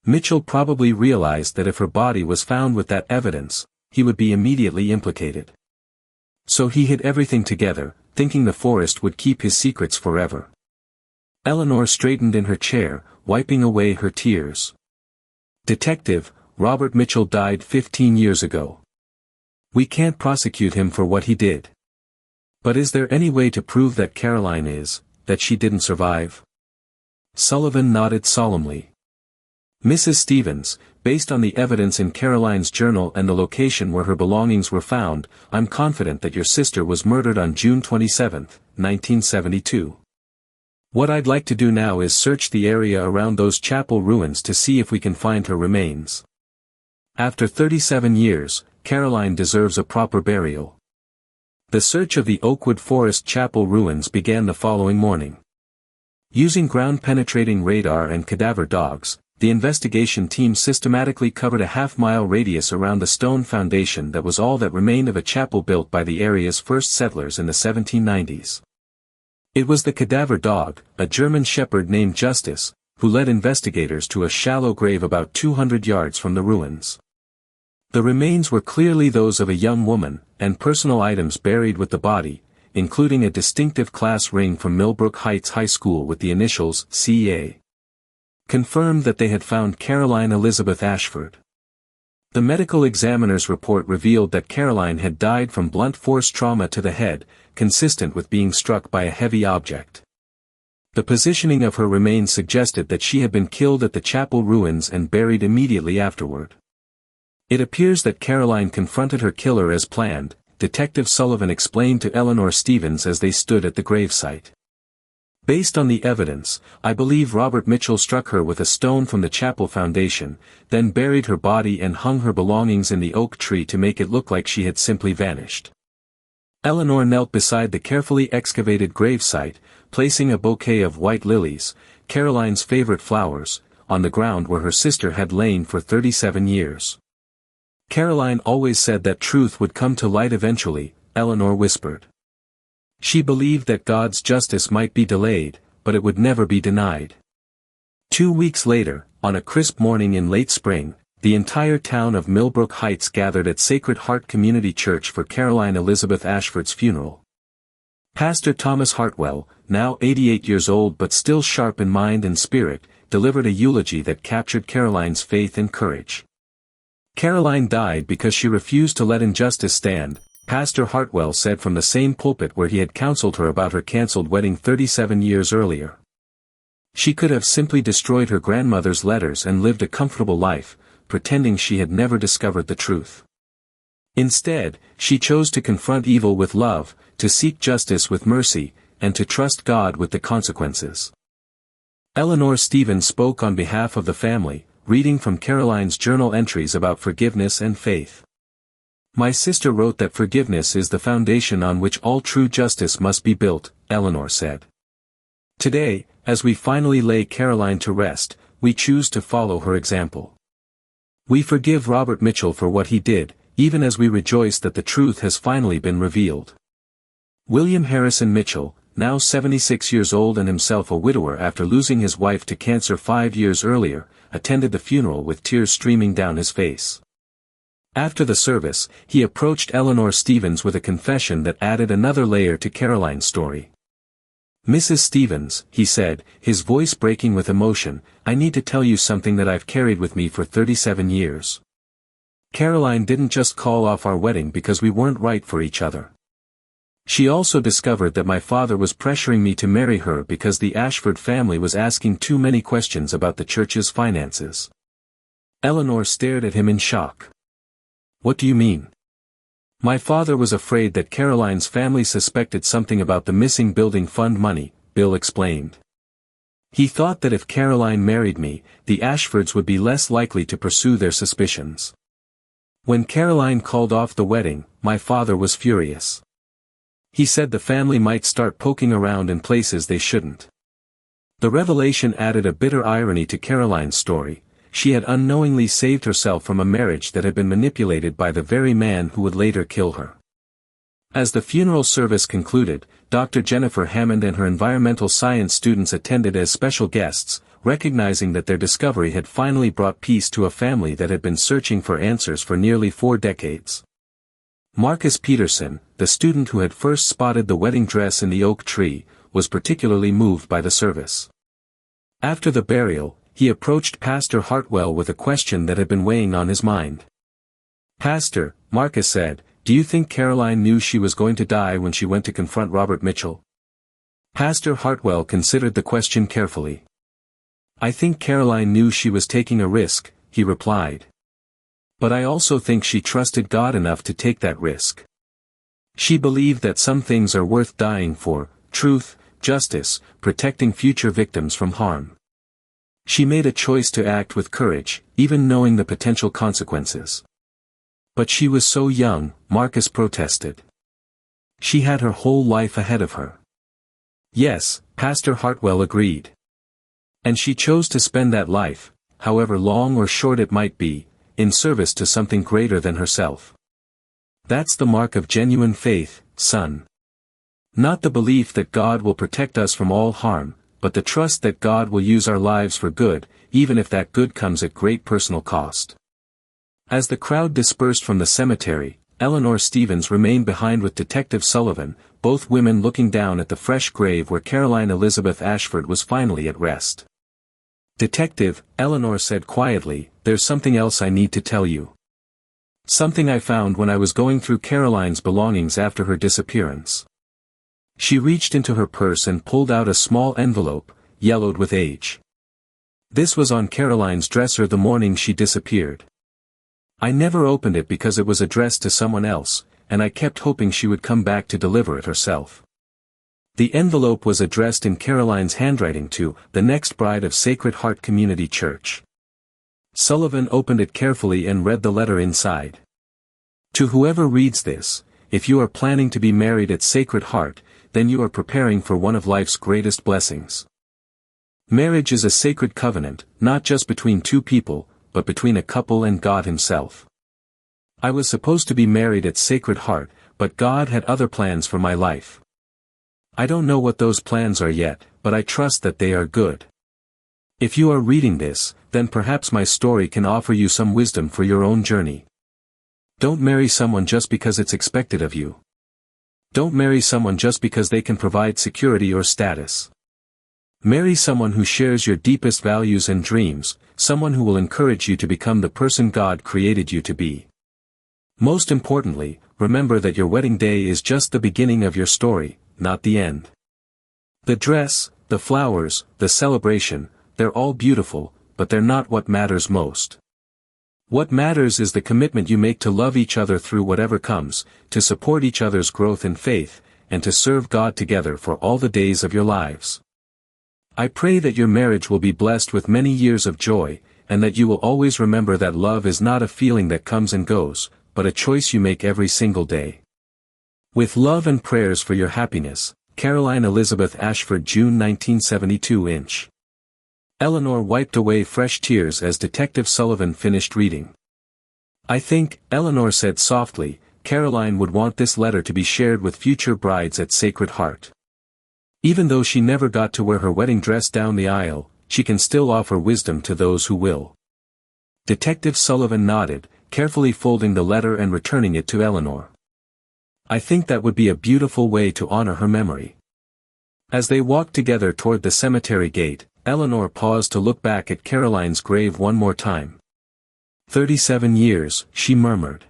Mitchell probably realized that if her body was found with that evidence, he would be immediately implicated. So he hid everything together, thinking the forest would keep his secrets forever. Eleanor straightened in her chair, wiping away her tears. "Detective, Robert Mitchell died 15 years ago. We can't prosecute him for what he did. But is there any way to prove that that she didn't survive?" Sullivan nodded solemnly. "Mrs. Stevens, based on the evidence in Caroline's journal and the location where her belongings were found, I'm confident that your sister was murdered on June 27, 1972. What I'd like to do now is search the area around those chapel ruins to see if we can find her remains. After 37 years, Caroline deserves a proper burial." The search of the Oakwood Forest chapel ruins began the following morning. Using ground-penetrating radar and cadaver dogs, the investigation team systematically covered a half-mile radius around the stone foundation that was all that remained of a chapel built by the area's first settlers in the 1790s. It was the cadaver dog, a German shepherd named Justice, who led investigators to a shallow grave about 200 yards from the ruins. The remains were clearly those of a young woman, and personal items buried with the body, including a distinctive class ring from Millbrook Heights High School with the initials CA. Confirmed that they had found Caroline Elizabeth Ashford. The medical examiner's report revealed that Caroline had died from blunt force trauma to the head, consistent with being struck by a heavy object. The positioning of her remains suggested that she had been killed at the chapel ruins and buried immediately afterward. "It appears that Caroline confronted her killer as planned," Detective Sullivan explained to Eleanor Stevens as they stood at the gravesite. "Based on the evidence, I believe Robert Mitchell struck her with a stone from the chapel foundation, then buried her body and hung her belongings in the oak tree to make it look like she had simply vanished." Eleanor knelt beside the carefully excavated gravesite, placing a bouquet of white lilies, Caroline's favorite flowers, on the ground where her sister had lain for 37 years. "Caroline always said that truth would come to light eventually," Eleanor whispered. "She believed that God's justice might be delayed, but it would never be denied." 2 weeks later, on a crisp morning in late spring, the entire town of Millbrook Heights gathered at Sacred Heart Community Church for Caroline Elizabeth Ashford's funeral. Pastor Thomas Hartwell, now 88 years old but still sharp in mind and spirit, delivered a eulogy that captured Caroline's faith and courage. "Caroline died because she refused to let injustice stand," Pastor Hartwell said from the same pulpit where he had counseled her about her cancelled wedding 37 years earlier. "She could have simply destroyed her grandmother's letters and lived a comfortable life, pretending she had never discovered the truth. Instead, she chose to confront evil with love, to seek justice with mercy, and to trust God with the consequences." Eleanor Stevens spoke on behalf of the family, reading from Caroline's journal entries about forgiveness and faith. "My sister wrote that forgiveness is the foundation on which all true justice must be built," Eleanor said. "Today, as we finally lay Caroline to rest, we choose to follow her example. We forgive Robert Mitchell for what he did, even as we rejoice that the truth has finally been revealed." William Harrison Mitchell, now 76 years old and himself a widower after losing his wife to cancer 5 years earlier, attended the funeral with tears streaming down his face. After the service, he approached Eleanor Stevens with a confession that added another layer to Caroline's story. "Mrs. Stevens," he said, his voice breaking with emotion, "I need to tell you something that I've carried with me for 37 years. Caroline didn't just call off our wedding because we weren't right for each other. She also discovered that my father was pressuring me to marry her because the Ashford family was asking too many questions about the church's finances." Eleanor stared at him in shock. "What do you mean?" "My father was afraid that Caroline's family suspected something about the missing building fund money," Bill explained. "He thought that if Caroline married me, the Ashfords would be less likely to pursue their suspicions. When Caroline called off the wedding, my father was furious. He said the family might start poking around in places they shouldn't." The revelation added a bitter irony to Caroline's story. She had unknowingly saved herself from a marriage that had been manipulated by the very man who would later kill her. As the funeral service concluded, Dr. Jennifer Hammond and her environmental science students attended as special guests, recognizing that their discovery had finally brought peace to a family that had been searching for answers for nearly 4 decades. Marcus Peterson, the student who had first spotted the wedding dress in the oak tree, was particularly moved by the service. After the burial, he approached Pastor Hartwell with a question that had been weighing on his mind. "Pastor," Marcus said, "do you think Caroline knew she was going to die when she went to confront Robert Mitchell?" Pastor Hartwell considered the question carefully. "I think Caroline knew she was taking a risk," he replied. "But I also think she trusted God enough to take that risk. She believed that some things are worth dying for: truth, justice, protecting future victims from harm. She made a choice to act with courage, even knowing the potential consequences." "But she was so young," Marcus protested. "She had her whole life ahead of her." "Yes," Pastor Hartwell agreed. "And she chose to spend that life, however long or short it might be, in service to something greater than herself. That's the mark of genuine faith, son. Not the belief that God will protect us from all harm, but the trust that God will use our lives for good, even if that good comes at great personal cost." As the crowd dispersed from the cemetery, Eleanor Stevens remained behind with Detective Sullivan, both women looking down at the fresh grave where Caroline Elizabeth Ashford was finally at rest. "Detective," Eleanor said quietly, "there's something else I need to tell you. Something I found when I was going through Caroline's belongings after her disappearance." She reached into her purse and pulled out a small envelope, yellowed with age. "This was on Caroline's dresser the morning she disappeared. I never opened it because it was addressed to someone else, and I kept hoping she would come back to deliver it herself." The envelope was addressed in Caroline's handwriting to "The Next Bride of Sacred Heart Community Church." Sullivan opened it carefully and read the letter inside. "To whoever reads this, if you are planning to be married at Sacred Heart, then you are preparing for one of life's greatest blessings. Marriage is a sacred covenant, not just between two people, but between a couple and God Himself. I was supposed to be married at Sacred Heart, but God had other plans for my life. I don't know what those plans are yet, but I trust that they are good. If you are reading this, then perhaps my story can offer you some wisdom for your own journey. Don't marry someone just because it's expected of you. Don't marry someone just because they can provide security or status. Marry someone who shares your deepest values and dreams, someone who will encourage you to become the person God created you to be. Most importantly, remember that your wedding day is just the beginning of your story, not the end. The dress, the flowers, the celebration, they're all beautiful, but they're not what matters most. What matters is the commitment you make to love each other through whatever comes, to support each other's growth in faith, and to serve God together for all the days of your lives. I pray that your marriage will be blessed with many years of joy, and that you will always remember that love is not a feeling that comes and goes, but a choice you make every single day. With love and prayers for your happiness, Caroline Elizabeth Ashford, June 1972 inch. Eleanor wiped away fresh tears as Detective Sullivan finished reading. "I think," Eleanor said softly, Caroline would want this letter to be shared with future brides at Sacred Heart. Even though she never got to wear her wedding dress down the aisle, she can still offer wisdom to those who will. Detective Sullivan nodded, carefully folding the letter and returning it to Eleanor. I think that would be a beautiful way to honor her memory. As they walked together toward the cemetery gate, Eleanor paused to look back at Caroline's grave one more time. 37 years, she murmured.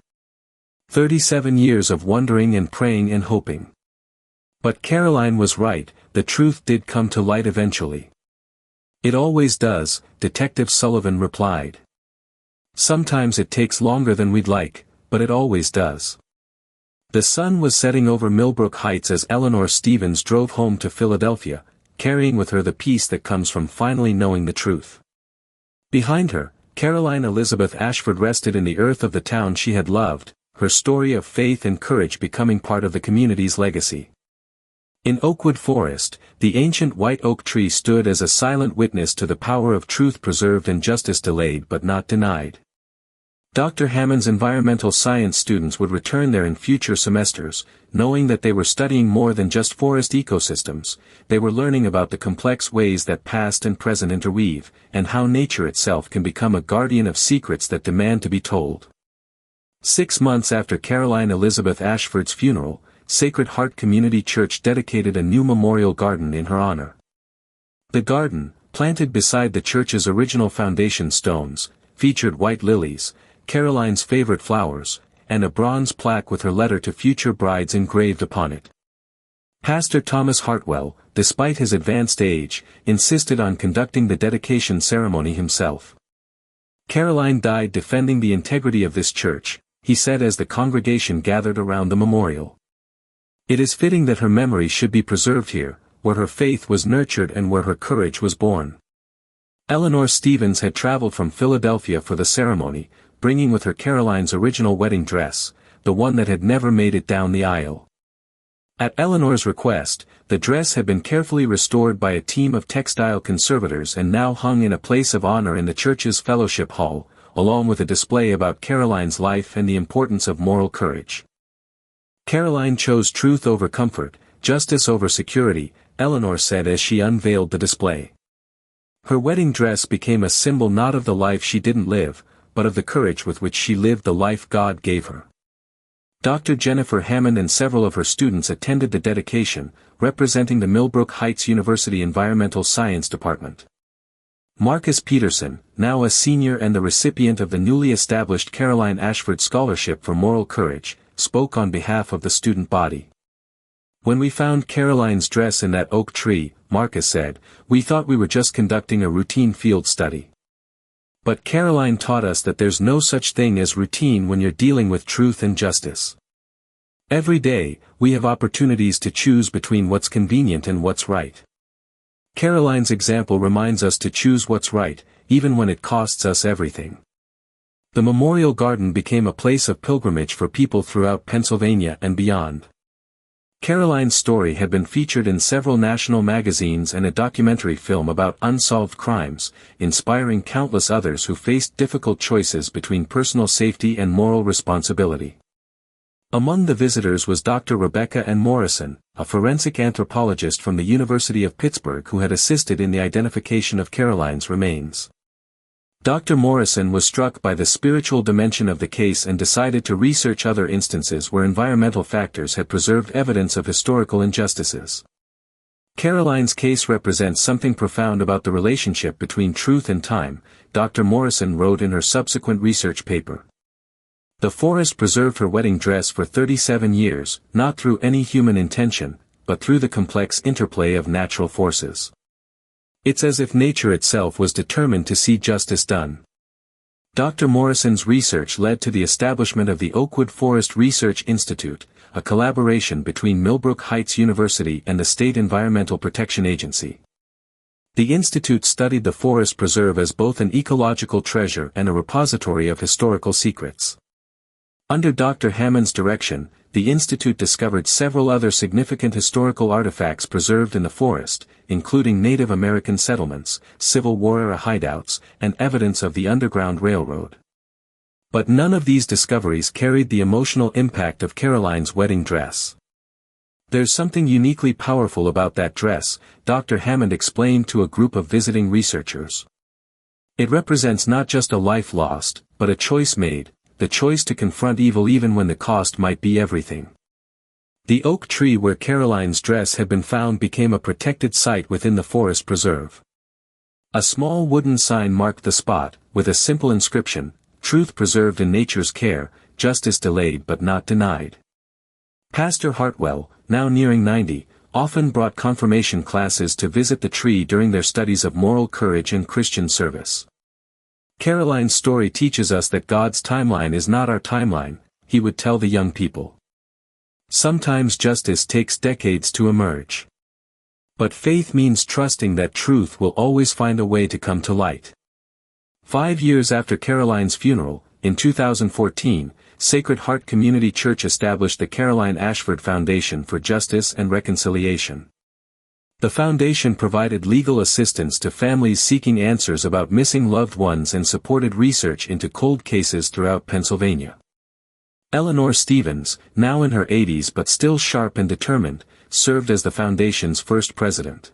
37 years of wondering and praying and hoping. But Caroline was right, the truth did come to light eventually. It always does, Detective Sullivan replied. Sometimes it takes longer than we'd like, but it always does. The sun was setting over Millbrook Heights as Eleanor Stevens drove home to Philadelphia, carrying with her the peace that comes from finally knowing the truth. Behind her, Caroline Elizabeth Ashford rested in the earth of the town she had loved, her story of faith and courage becoming part of the community's legacy. In Oakwood Forest, the ancient white oak tree stood as a silent witness to the power of truth preserved and justice delayed but not denied. Dr. Hammond's environmental science students would return there in future semesters, knowing that they were studying more than just forest ecosystems. They were learning about the complex ways that past and present interweave, and how nature itself can become a guardian of secrets that demand to be told. 6 months after Caroline Elizabeth Ashford's funeral, Sacred Heart Community Church dedicated a new memorial garden in her honor. The garden, planted beside the church's original foundation stones, featured white lilies, Caroline's favorite flowers, and a bronze plaque with her letter to future brides engraved upon it. Pastor Thomas Hartwell, despite his advanced age, insisted on conducting the dedication ceremony himself. Caroline died defending the integrity of this church, he said as the congregation gathered around the memorial. It is fitting that her memory should be preserved here, where her faith was nurtured and where her courage was born. Eleanor Stevens had traveled from Philadelphia for the ceremony, bringing with her Caroline's original wedding dress, the one that had never made it down the aisle. At Eleanor's request, the dress had been carefully restored by a team of textile conservators and now hung in a place of honor in the church's fellowship hall, along with a display about Caroline's life and the importance of moral courage. Caroline chose truth over comfort, justice over security, Eleanor said as she unveiled the display. Her wedding dress became a symbol not of the life she didn't live, but of the courage with which she lived the life God gave her. Dr. Jennifer Hammond and several of her students attended the dedication, representing the Millbrook Heights University Environmental Science Department. Marcus Peterson, now a senior and the recipient of the newly established Caroline Ashford Scholarship for Moral Courage, spoke on behalf of the student body. When we found Caroline's dress in that oak tree, Marcus said, we thought we were just conducting a routine field study. But Caroline taught us that there's no such thing as routine when you're dealing with truth and justice. Every day, we have opportunities to choose between what's convenient and what's right. Caroline's example reminds us to choose what's right, even when it costs us everything. The memorial garden became a place of pilgrimage for people throughout Pennsylvania and beyond. Caroline's story had been featured in several national magazines and a documentary film about unsolved crimes, inspiring countless others who faced difficult choices between personal safety and moral responsibility. Among the visitors was Dr. Rebecca N. Morrison, a forensic anthropologist from the University of Pittsburgh who had assisted in the identification of Caroline's remains. Dr. Morrison was struck by the spiritual dimension of the case and decided to research other instances where environmental factors had preserved evidence of historical injustices. Caroline's case represents something profound about the relationship between truth and time, Dr. Morrison wrote in her subsequent research paper. The forest preserved her wedding dress for 37 years, not through any human intention, but through the complex interplay of natural forces. It's as if nature itself was determined to see justice done. Dr. Morrison's research led to the establishment of the Oakwood Forest Research Institute, a collaboration between Millbrook Heights University and the State Environmental Protection Agency. The institute studied the forest preserve as both an ecological treasure and a repository of historical secrets. Under Dr. Hammond's direction, the institute discovered several other significant historical artifacts preserved in the forest, including Native American settlements, Civil War era hideouts, and evidence of the Underground Railroad. But none of these discoveries carried the emotional impact of Caroline's wedding dress. "There's something uniquely powerful about that dress," Dr. Hammond explained to a group of visiting researchers. "It represents not just a life lost, but a choice made, the choice to confront evil even when the cost might be everything." The oak tree where Caroline's dress had been found became a protected site within the forest preserve. A small wooden sign marked the spot, with a simple inscription, "Truth preserved in nature's care, justice delayed but not denied." Pastor Hartwell, now nearing 90, often brought confirmation classes to visit the tree during their studies of moral courage and Christian service. "Caroline's story teaches us that God's timeline is not our timeline," he would tell the young people. "Sometimes justice takes decades to emerge. But faith means trusting that truth will always find a way to come to light." 5 years after Caroline's funeral, in 2014, Sacred Heart Community Church established the Caroline Ashford Foundation for Justice and Reconciliation. The foundation provided legal assistance to families seeking answers about missing loved ones and supported research into cold cases throughout Pennsylvania. Eleanor Stevens, now in her 80s but still sharp and determined, served as the foundation's first president.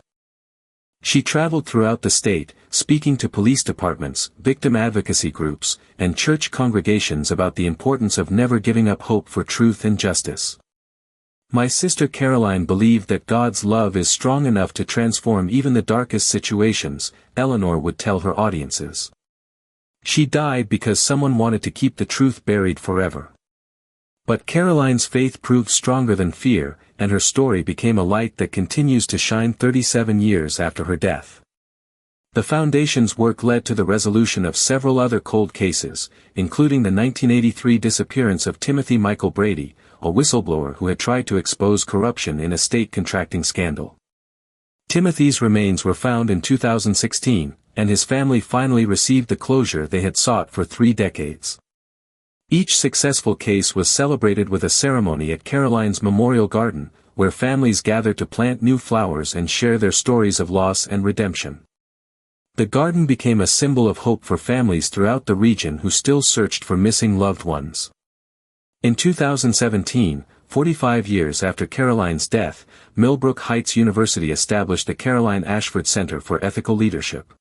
She traveled throughout the state, speaking to police departments, victim advocacy groups, and church congregations about the importance of never giving up hope for truth and justice. "My sister Caroline believed that God's love is strong enough to transform even the darkest situations," Eleanor would tell her audiences. "She died because someone wanted to keep the truth buried forever." But Caroline's faith proved stronger than fear, and her story became a light that continues to shine 37 years after her death. The foundation's work led to the resolution of several other cold cases, including the 1983 disappearance of Timothy Michael Brady, a whistleblower who had tried to expose corruption in a state contracting scandal. Timothy's remains were found in 2016, and his family finally received the closure they had sought for 3 decades. Each successful case was celebrated with a ceremony at Caroline's Memorial Garden, where families gathered to plant new flowers and share their stories of loss and redemption. The garden became a symbol of hope for families throughout the region who still searched for missing loved ones. In 2017, 45 years after Caroline's death, Millbrook Heights University established the Caroline Ashford Center for Ethical Leadership.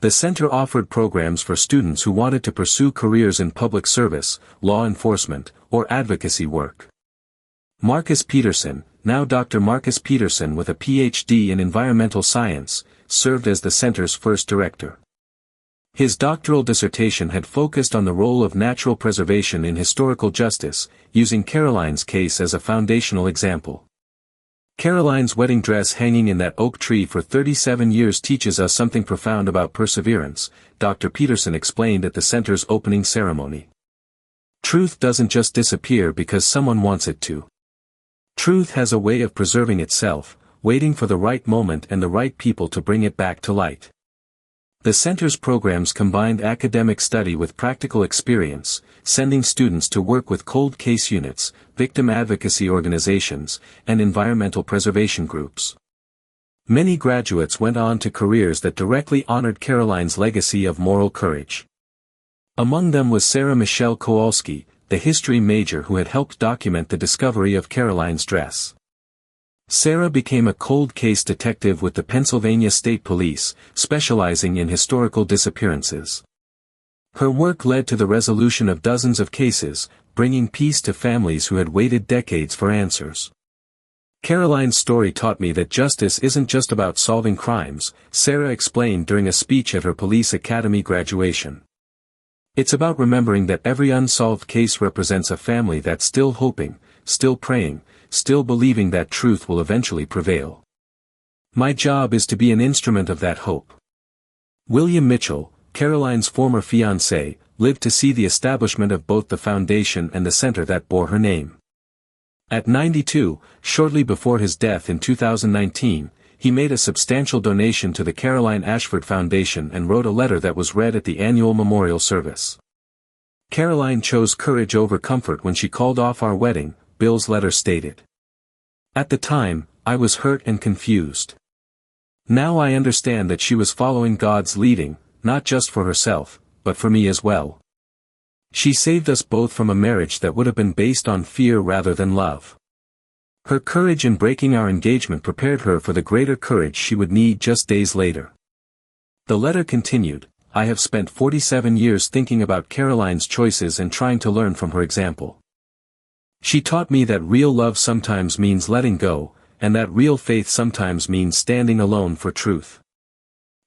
The center offered programs for students who wanted to pursue careers in public service, law enforcement, or advocacy work. Marcus Peterson, now Dr. Marcus Peterson with a Ph.D. in environmental science, served as the center's first director. His doctoral dissertation had focused on the role of natural preservation in historical justice, using Caroline's case as a foundational example. "Caroline's wedding dress hanging in that oak tree for 37 years teaches us something profound about perseverance," Dr. Peterson explained at the center's opening ceremony. "Truth doesn't just disappear because someone wants it to. Truth has a way of preserving itself, waiting for the right moment and the right people to bring it back to light." The center's programs combined academic study with practical experience, sending students to work with cold case units, victim advocacy organizations, and environmental preservation groups. Many graduates went on to careers that directly honored Caroline's legacy of moral courage. Among them was Sarah Michelle Kowalski, the history major who had helped document the discovery of Caroline's dress. Sarah became a cold case detective with the Pennsylvania State Police, specializing in historical disappearances. Her work led to the resolution of dozens of cases, bringing peace to families who had waited decades for answers. "Caroline's story taught me that justice isn't just about solving crimes," Sarah explained during a speech at her police academy graduation. "It's about remembering that every unsolved case represents a family that's still hoping, still praying, still believing that truth will eventually prevail. My job is to be an instrument of that hope." William Mitchell, Caroline's former fiancé, lived to see the establishment of both the foundation and the center that bore her name. At 92, shortly before his death in 2019, he made a substantial donation to the Caroline Ashford Foundation and wrote a letter that was read at the annual memorial service. "Caroline chose courage over comfort when she called off our wedding," Bill's letter stated. "At the time, I was hurt and confused. Now I understand that she was following God's leading, not just for herself, but for me as well." She saved us both from a marriage that would have been based on fear rather than love. Her courage in breaking our engagement prepared her for the greater courage she would need just days later. The letter continued, I have spent 47 years thinking about Caroline's choices and trying to learn from her example. She taught me that real love sometimes means letting go, and that real faith sometimes means standing alone for truth.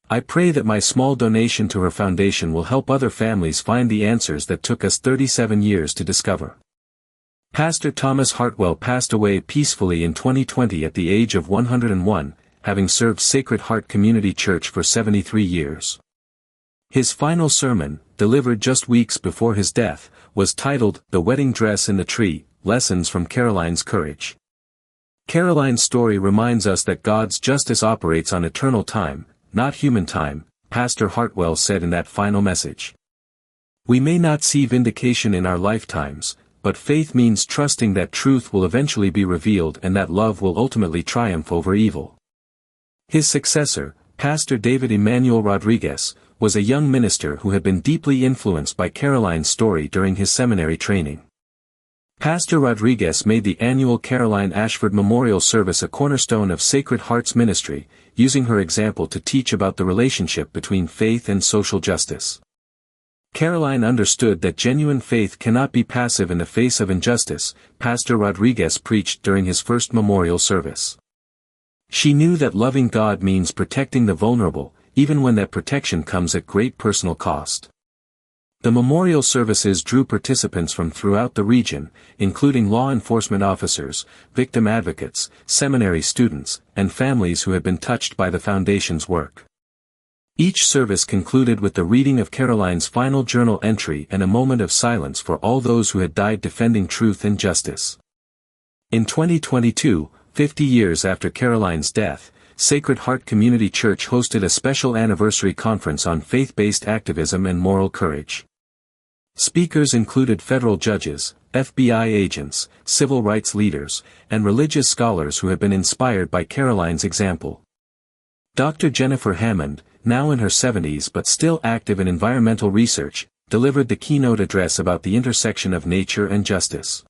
I pray that my small donation to her foundation will help other families find the answers that took us 37 years to discover. Pastor Thomas Hartwell passed away peacefully in 2020 at the age of 101, having served Sacred Heart Community Church for 73 years. His final sermon, delivered just weeks before his death, was titled, The Wedding Dress in the Tree, Lessons from Caroline's Courage. Caroline's story reminds us that God's justice operates on eternal time, not human time, Pastor Hartwell said in that final message. We may not see vindication in our lifetimes, but faith means trusting that truth will eventually be revealed and that love will ultimately triumph over evil. His successor, Pastor David Emmanuel Rodriguez, was a young minister who had been deeply influenced by Caroline's story during his seminary training. Pastor Rodriguez made the annual Caroline Ashford Memorial Service a cornerstone of Sacred Heart's ministry, using her example to teach about the relationship between faith and social justice. Caroline understood that genuine faith cannot be passive in the face of injustice, Pastor Rodriguez preached during his first memorial service. She knew that loving God means protecting the vulnerable, even when that protection comes at great personal cost. The memorial services drew participants from throughout the region, including law enforcement officers, victim advocates, seminary students, and families who had been touched by the Foundation's work. Each service concluded with the reading of Caroline's final journal entry and a moment of silence for all those who had died defending truth and justice. In 2022, 50 years after Caroline's death, Sacred Heart Community Church hosted a special anniversary conference on faith-based activism and moral courage. Speakers included federal judges, FBI agents, civil rights leaders, and religious scholars who had been inspired by Caroline's example. Dr. Jennifer Hammond, now in her 70s but still active in environmental research, delivered the keynote address about the intersection of nature and justice.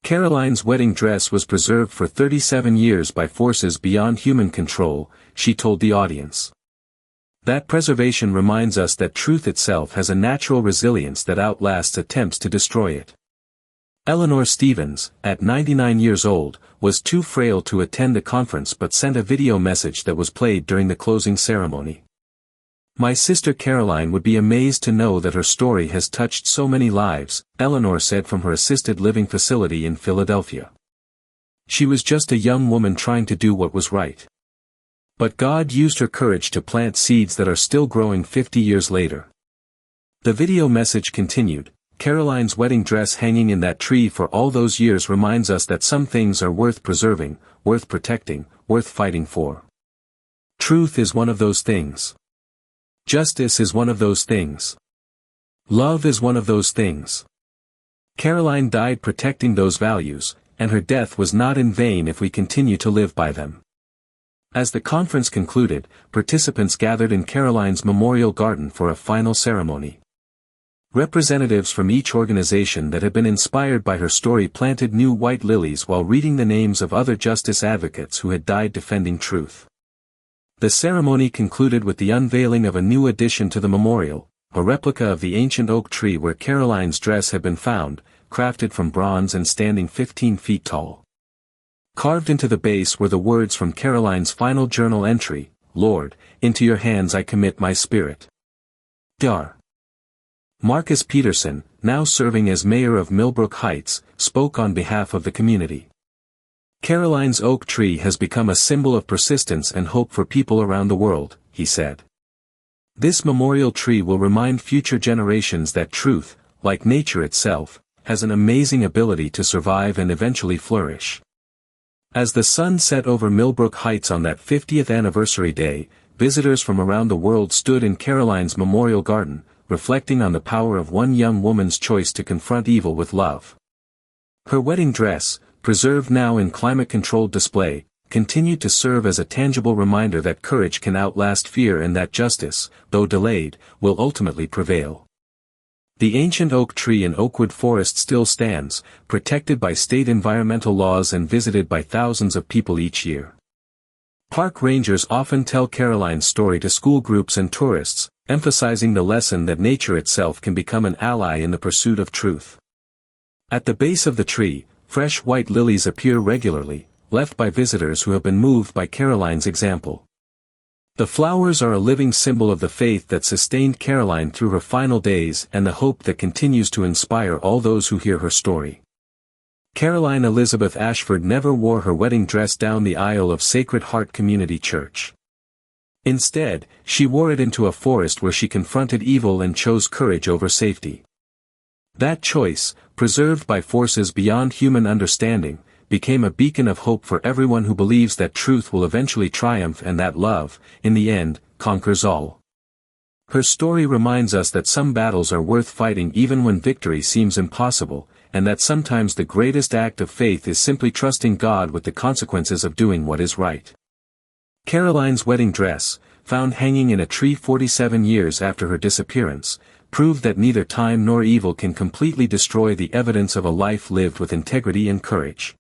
Caroline's wedding dress was preserved for 37 years by forces beyond human control, she told the audience. That preservation reminds us that truth itself has a natural resilience that outlasts attempts to destroy it. Eleanor Stevens, at 99 years old, was too frail to attend the conference but sent a video message that was played during the closing ceremony. My sister Caroline would be amazed to know that her story has touched so many lives, Eleanor said from her assisted living facility in Philadelphia. She was just a young woman trying to do what was right. But God used her courage to plant seeds that are still growing 50 years later. The video message continued, Caroline's wedding dress hanging in that tree for all those years reminds us that some things are worth preserving, worth protecting, worth fighting for. Truth is one of those things. Justice is one of those things. Love is one of those things. Caroline died protecting those values, and her death was not in vain if we continue to live by them. As the conference concluded, participants gathered in Caroline's Memorial Garden for a final ceremony. Representatives from each organization that had been inspired by her story planted new white lilies while reading the names of other justice advocates who had died defending truth. The ceremony concluded with the unveiling of a new addition to the memorial, a replica of the ancient oak tree where Caroline's dress had been found, crafted from bronze and standing 15 feet tall. Carved into the base were the words from Caroline's final journal entry, Lord, into your hands I commit my spirit. Dar. Marcus Peterson, now serving as mayor of Millbrook Heights, spoke on behalf of the community. Caroline's oak tree has become a symbol of persistence and hope for people around the world, he said. This memorial tree will remind future generations that truth, like nature itself, has an amazing ability to survive and eventually flourish. As the sun set over Millbrook Heights on that 50th anniversary day, visitors from around the world stood in Caroline's Memorial Garden, reflecting on the power of one young woman's choice to confront evil with love. Her wedding dress, preserved now in climate-controlled display, continued to serve as a tangible reminder that courage can outlast fear and that justice, though delayed, will ultimately prevail. The ancient oak tree in Oakwood Forest still stands, protected by state environmental laws and visited by thousands of people each year. Park rangers often tell Caroline's story to school groups and tourists, emphasizing the lesson that nature itself can become an ally in the pursuit of truth. At the base of the tree, fresh white lilies appear regularly, left by visitors who have been moved by Caroline's example. The flowers are a living symbol of the faith that sustained Caroline through her final days and the hope that continues to inspire all those who hear her story. Caroline Elizabeth Ashford never wore her wedding dress down the aisle of Sacred Heart Community Church. Instead, she wore it into a forest where she confronted evil and chose courage over safety. That choice, preserved by forces beyond human understanding, became a beacon of hope for everyone who believes that truth will eventually triumph and that love, in the end, conquers all. Her story reminds us that some battles are worth fighting even when victory seems impossible, and that sometimes the greatest act of faith is simply trusting God with the consequences of doing what is right. Caroline's wedding dress, found hanging in a tree 47 years after her disappearance, proved that neither time nor evil can completely destroy the evidence of a life lived with integrity and courage.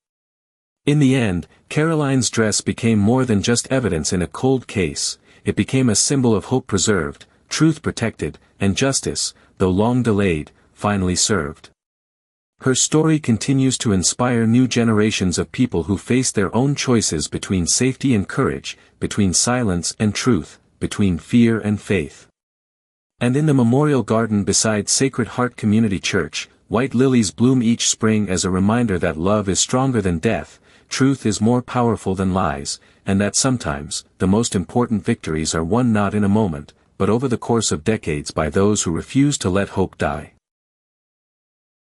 In the end, Caroline's dress became more than just evidence in a cold case, it became a symbol of hope preserved, truth protected, and justice, though long delayed, finally served. Her story continues to inspire new generations of people who face their own choices between safety and courage, between silence and truth, between fear and faith. And in the memorial garden beside Sacred Heart Community Church, white lilies bloom each spring as a reminder that love is stronger than death, truth is more powerful than lies, and that sometimes, the most important victories are won not in a moment, but over the course of decades by those who refuse to let hope die.